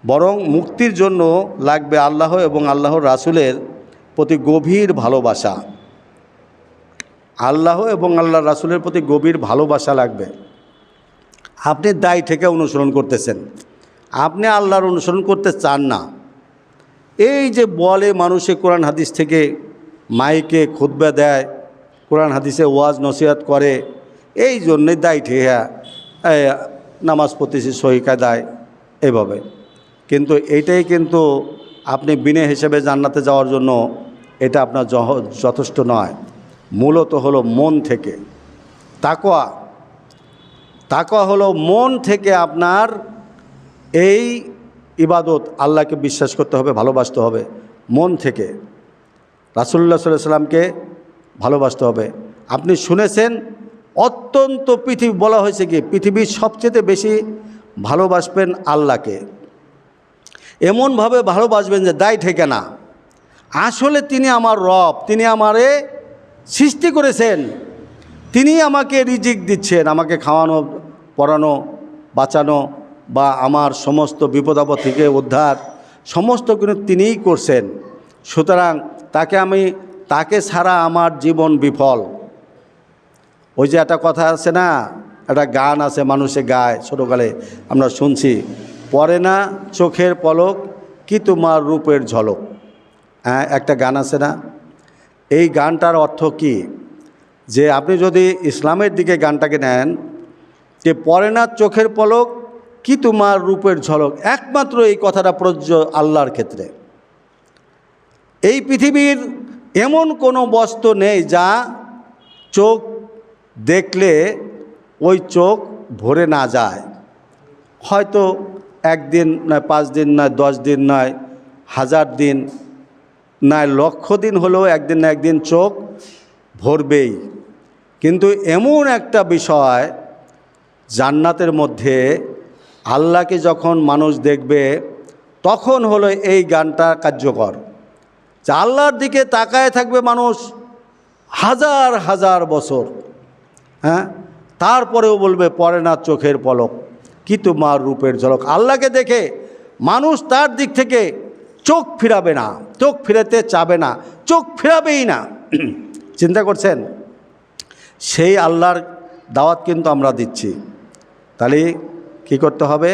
বরং মুক্তির জন্য লাগবে আল্লাহ এবং আল্লাহর রাসূলের প্রতি গভীর ভালোবাসা। আল্লাহ এবং আল্লাহর রাসূলের প্রতি গভীর ভালোবাসা লাগবে। আপনি দায় থেকে অনুসরণ করতেছেন, আপনি আল্লাহর অনুসরণ করতে চান না। এই যে বলে মানুষে কোরআন হাদিস থেকে মাইকে খুতবা দেয়, কোরআন হাদিসে ওয়াজ নসিহত করে, এই জন্যই দায়ী ঠেয়া নামাজ পড়তেছি সহি কায়দায় এভাবে। কিন্তু এইটাই কিন্তু আপনি বিনে হিসেবে জান্নাতে যাওয়ার জন্য এটা আপনার যথেষ্ট নয়। মূলত হলো মন থেকে তাকওয়া। তাকওয়া হলো মন থেকে আপনার এই ইবাদত, আল্লাহকে বিশ্বাস করতে হবে, ভালোবাসতে হবে মন থেকে। রাসূলুল্লাহ সাল্লাল্লাহু আলাইহি ওয়াসাল্লামকে ভালোবাসতে হবে। আপনি শুনেছেন অত্যন্ত পৃথিবী বলা হয়েছে কি পৃথিবীর সবচেয়ে বেশি ভালোবাসবেন আল্লাহকে, এমনভাবে ভালোবাসবেন যে দায় ঠেকে না। আসলে তিনি আমার রব, তিনি আমারে সৃষ্টি করেছেন, তিনি আমাকে রিজিক দিচ্ছেন, আমাকে খাওয়ানো, পড়ানো, বাঁচানো বা আমার সমস্ত বিপদ আপদ থেকে উদ্ধার সমস্ত কিছু তিনিই করছেন। সুতরাং তাকে ছাড়া আমার জীবন বিফল। ওই যে একটা কথা আছে না, একটা গান আছে মানুষে গায়, ছোটোকালে আমরা শুনছি, পড়ে না চোখের পলক কি তোমার রূপের ঝলক। হ্যাঁ, একটা গান আছে না? এই গানটার অর্থ কি? যে আপনি যদি ইসলামের দিকে গানটাকে নেন, যে পড়ে না চোখের পলক কি তোমার রূপের ঝলক, একমাত্র এই কথাটা প্রযোজ্য আল্লাহর ক্ষেত্রে। এই পৃথিবীর এমন কোনো বস্তু নেই যা চোখ দেখলে ওই চোখ ভরে না যায়। হয়তো একদিন নয় 5 দিন নয় 10 দিন নয় 1000 দিন নয় লক্ষ দিন হলেও একদিন না একদিন চোখ ভরবেই। কিন্তু এমন একটা বিষয় জান্নাতের মধ্যে আল্লাহকে যখন মানুষ দেখবে তখন হলো এই গানটা কার্যকর, যে আল্লাহর দিকে তাকায় থাকবে মানুষ হাজার হাজার বছর। হ্যাঁ, তারপরেও বলবে পড়ে না চোখের পলক কি তোমার রূপের ঝলক। আল্লাহকে দেখে মানুষ তার দিক থেকে চোখ ফিরাবে না, চোখ ফিরাতে চাবে না, চোখ ফিরাবেই না। চিন্তা করছেন? সেই আল্লাহর দাওয়াত কিন্তু আমরা দিচ্ছি। তাহলে কি করতে হবে?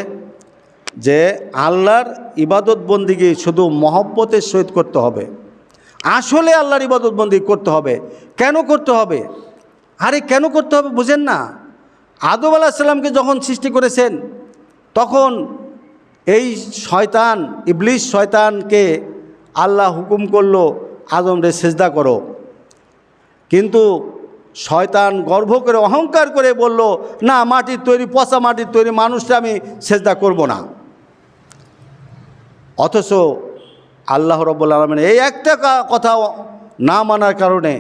যে আল্লাহর ইবাদত বন্দিগি শুধু মহব্বতের সহিত করতে হবে। আসলে আল্লাহর ইবাদত বন্দিগি করতে হবে। কেন করতে হবে? আরে কেন করতে হবে বুঝেন না? আদম আলাইহিস সালামকে যখন সৃষ্টি করেছেন তখন এই শয়তান, ইবলিস শয়তানকে আল্লাহ হুকুম করলো আদমরে সেজদা করো, কিন্তু শয়তান গর্ব করে অহংকার করে বলল, না, মাটির তৈরি, পচা মাটির তৈরি মানুষটা আমি সেজদা করব না। অথচ আল্লাহ রাব্বুল আলামিন এই একটা কথা না মানার কারণে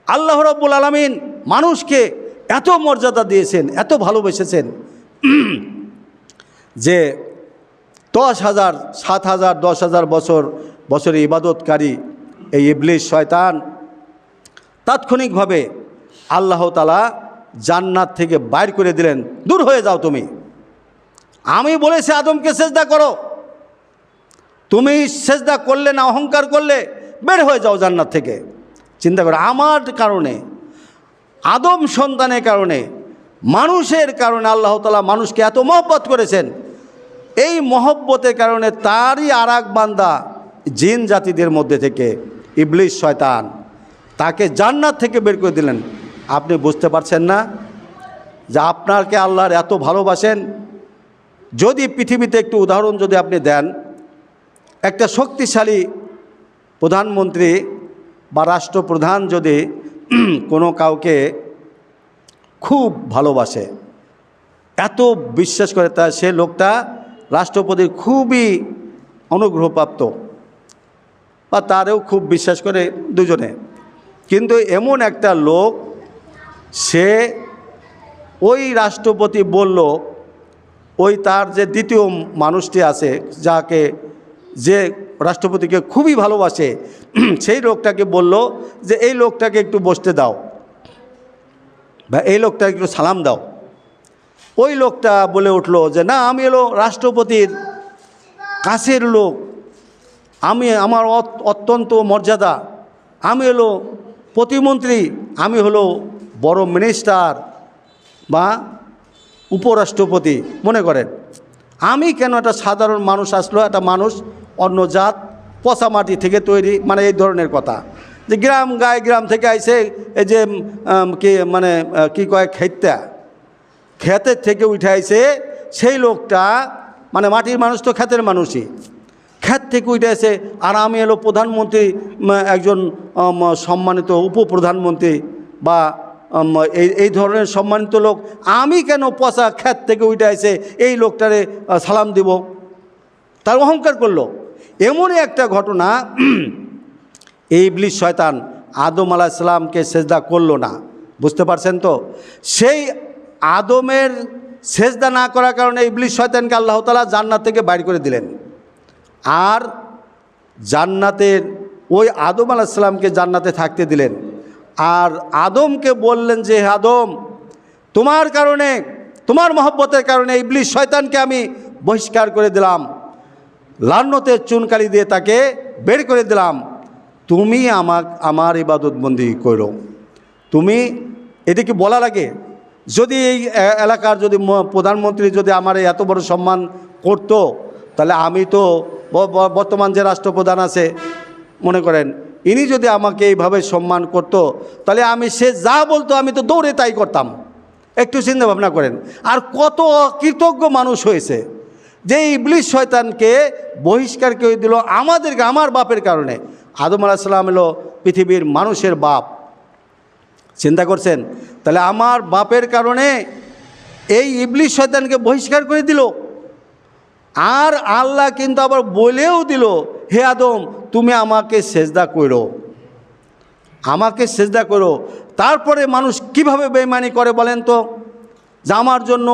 আল্লাহ রাব্বুল আলামিন মানুষকে এত মর্যাদা দিয়েছেন, এত ভালোবেসেছেন যে 10,000 7,000 10,000 বছরে ইবাদতকারী এই ইবলিস শয়তান তাৎক্ষণিকভাবে আল্লাহ তাআলা জান্নাত থেকে বাইর করে দিলেন, দূর হয়ে যাও তুমি, আমি বলেছি আদমকে সেজদা করো, তুমি সেজদা করলে না, অহংকার করলে, বের হয়ে যাও জান্নাত থেকে। চিন্তা করো, আমার কারণে, আদম সন্তানের কারণে, মানুষের কারণে আল্লাহ তাআলা মানুষকে এত মহব্বত করেছেন। এই মহব্বতের কারণে তারই আর এক বান্দা জিন জাতিদের মধ্যে থেকে ইবলিস শয়তান, তাকে জান্নাত থেকে বের করে দিলেন। আপনি বুঝতে পারছেন না যে আপনাকে আল্লাহর এত ভালোবাসেন? যদি পৃথিবীতে একটু উদাহরণ যদি আপনি দেন, একটা শক্তিশালী প্রধানমন্ত্রী বা রাষ্ট্রপ্রধান যদি কোনো কাউকে খুব ভালোবাসে, এত বিশ্বাস করে, তা সে লোকটা রাষ্ট্রপতির খুবই অনুগ্রহপ্রাপ্ত বা তারও খুব বিশ্বাস করে দুজনে। কিন্তু এমন একটা লোক, সে ওই রাষ্ট্রপতি বলল, ওই তার যে দ্বিতীয় মানুষটি আছে যে রাষ্ট্রপতিকে খুবই ভালোবাসে, সেই লোকটাকে বলল যে এই লোকটাকে একটু বসতে দাও বা এই লোকটাকে একটু সালাম দাও। ওই লোকটা বলে উঠলো যে না, আমি হলো রাষ্ট্রপতির কাছের লোক, আমার অত্যন্ত মর্যাদা, আমি হলো প্রতিমন্ত্রী, আমি হলো বড় মিনিস্টার বা উপরাষ্ট্রপতি, মনে করেন আমি কেন একটা সাধারণ মানুষ আসলো, একটা মানুষ অন্য জাত, পচা মাটি থেকে তৈরি, মানে এই ধরনের কথা। যে গ্রাম থেকে আইসে এই যে কি মানে কি কয় ক্ষেতের থেকে উঠে আইসে সেই লোকটা, মানে মাটির মানুষ তো ক্ষেতের মানুষই, ক্ষেত থেকে উঠে এসে আর আমি এলো প্রধানমন্ত্রী, একজন সম্মানিত উপপ্রধানমন্ত্রী বা এই ধরনের সম্মানিত লোক, আমি কেন পচা ক্ষেত থেকে উঠে এসে এই লোকটারে সালাম দিব? তার অহংকার করলো। এমনই একটা ঘটনা, এই ইবলিস শয়তান আদম আলাইহিস সালামকে সেজদা করলো না, বুঝতে পারছেন তো? সেই আদমের সেজদা না করার কারণে ইবলিস শয়তানকে আল্লাহ তাআলা জান্নাত থেকে বাইর করে দিলেন। আর জান্নাতের ওই আদম আলাইহিস সালামকে জান্নাতে থাকতে দিলেন। আর আদমকে বললেন যে, হে আদম, তোমার কারণে, তোমার মহব্বতের কারণে ইবলিস শয়তানকে আমি বহিষ্কার করে দিলাম, লান্নতের চুনকালি দিয়ে তাকে বের করে দিলাম, তুমি আমার ইবাদত বন্দি করো। তুমি এদিকে বলা লাগে, যদি এই এলাকার যদি প্রধানমন্ত্রী যদি আমার এত বড় সম্মান করত, তাহলে আমি তো বর্তমান যে রাষ্ট্রপ্রধান আছে, মনে করেন ইনি যদি আমাকে এইভাবে সম্মান করত, তাহলে আমি সে যা বলতো আমি তো দৌড়ে তাই করতাম। একটু চিন্তা ভাবনা করেন। আর কত কৃতজ্ঞ মানুষ হয়েছে যে ইবলিস শয়তানকে বহিষ্কার করে দিল আমাদেরকে, আমার বাপের কারণে। আদম আলাইহিস সালাম হলো পৃথিবীর মানুষের বাপ, চিন্তা করছেন? তাহলে আমার বাপের কারণে এই ইবলিস শয়তানকে বহিষ্কার করে দিল। আর আল্লাহ কিন্তু আবার বলেও দিল, হে আদম, তুমি আমাকে সেজদা করো, আমাকে সেজদা করো। তারপরে মানুষ কিভাবে বেঈমানি করে বলেন তো? যে আমার জন্য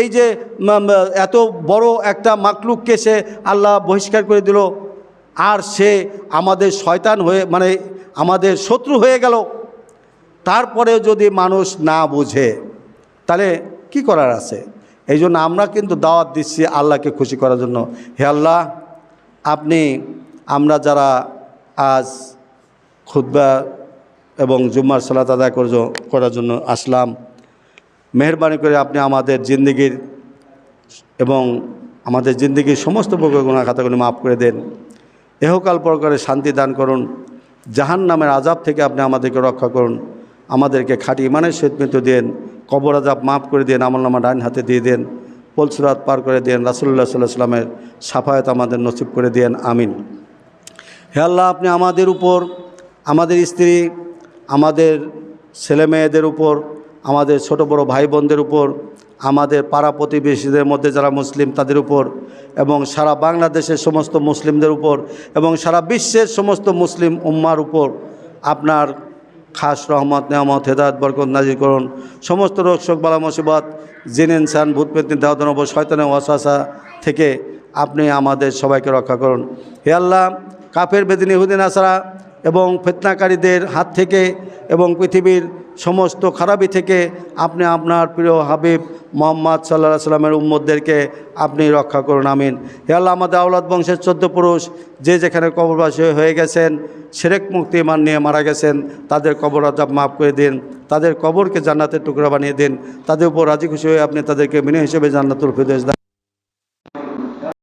এই যে এত বড় একটা মাকলুককে সে আল্লাহ বহিষ্কার করে দিল, আর সে আমাদের শয়তান হয়ে, মানে আমাদের শত্রু হয়ে গেল। তারপরে যদি মানুষ না বুঝে, তাহলে কি করার আছে? এই জন্য আমরা কিন্তু দাওয়াত দিচ্ছি আল্লাহকে খুশি করার জন্য। হে আল্লাহ, আপনি, আমরা যারা আজ খুতবা এবং জুম্মার সালাত আদায় করার জন্য আসলাম, মেহেরবানি করে আপনি আমাদের জিন্দেগির এবং আমাদের জিন্দেগির সমস্ত প্রকার গুনাহ খাতাগুলি মাফ করে দেন। এহকাল পরকালে শান্তি দান করুন। জাহান্নামের আযাব থেকে আপনি আমাদেরকে রক্ষা করুন। আমাদেরকে খাঁটি ইমানের সহিত মৃত্যু দেন। কবর আযাব মাফ করে দেন। আমলনামা ডান হাতে দিয়ে দেন। পুলসিরাত পার করে দেন। রাসূলুল্লাহ সাল্লাল্লাহু আলাইহি ওয়াসাল্লামের শাফায়াত আমাদের নসিব করে দেন। আমিন। হে আল্লাহ, আপনি আমাদের উপর, আমাদের স্ত্রী, আমাদের ছেলে মেয়েদের উপর, আমাদের ছোট বড় ভাই বোনদের উপর, আমাদের পাড়া প্রতিবেশীদের মধ্যে যারা মুসলিম তাদের উপর, এবং সারা বাংলাদেশের সমস্ত মুসলিমদের উপর, এবং সারা বিশ্বের সমস্ত মুসলিম উম্মার উপর আপনার খাস রহমত, নেয়ামত, হেদায়েত, বরকত নাজিল করুন। সমস্ত রোগ শোক বালা মুসিবত, জিন ইনসান, ভূত পেত্নী, দাওয়াতনব, শয়তানের ওয়াসওয়াসা থেকে আপনি আমাদের সবাইকে রক্ষা করুন। হে আল্লাহ, কাফের, বেদিন, ইহুদি, নাসারা এবং ফিতনাকারীদের হাত থেকে এবং পৃথিবীর সমস্ত খারাপি থেকে আপনি আপনার প্রিয় হাবিব মুহাম্মদ সাল্লাল্লাহু আলাইহি সাল্লামের উম্মতদেরকে আপনি রক্ষা করুন। আমিন। হে আল্লাহ, আমাদের আওলাদ বংশের 14 পুরুষ যে যেখানে কবরবাসী হয়ে গেছেন, শিরক মুক্তি ঈমান নিয়ে মারা গেছেন, তাদের কবর আযাব মাফ করে দিন। তাদের কবরকে জান্নাতের টুকরা বানিয়ে দিন। তাদের উপর রাজি খুশি হয়ে আপনি তাদেরকে বিনা হিসেবে জান্নাতুল ফিরদৌস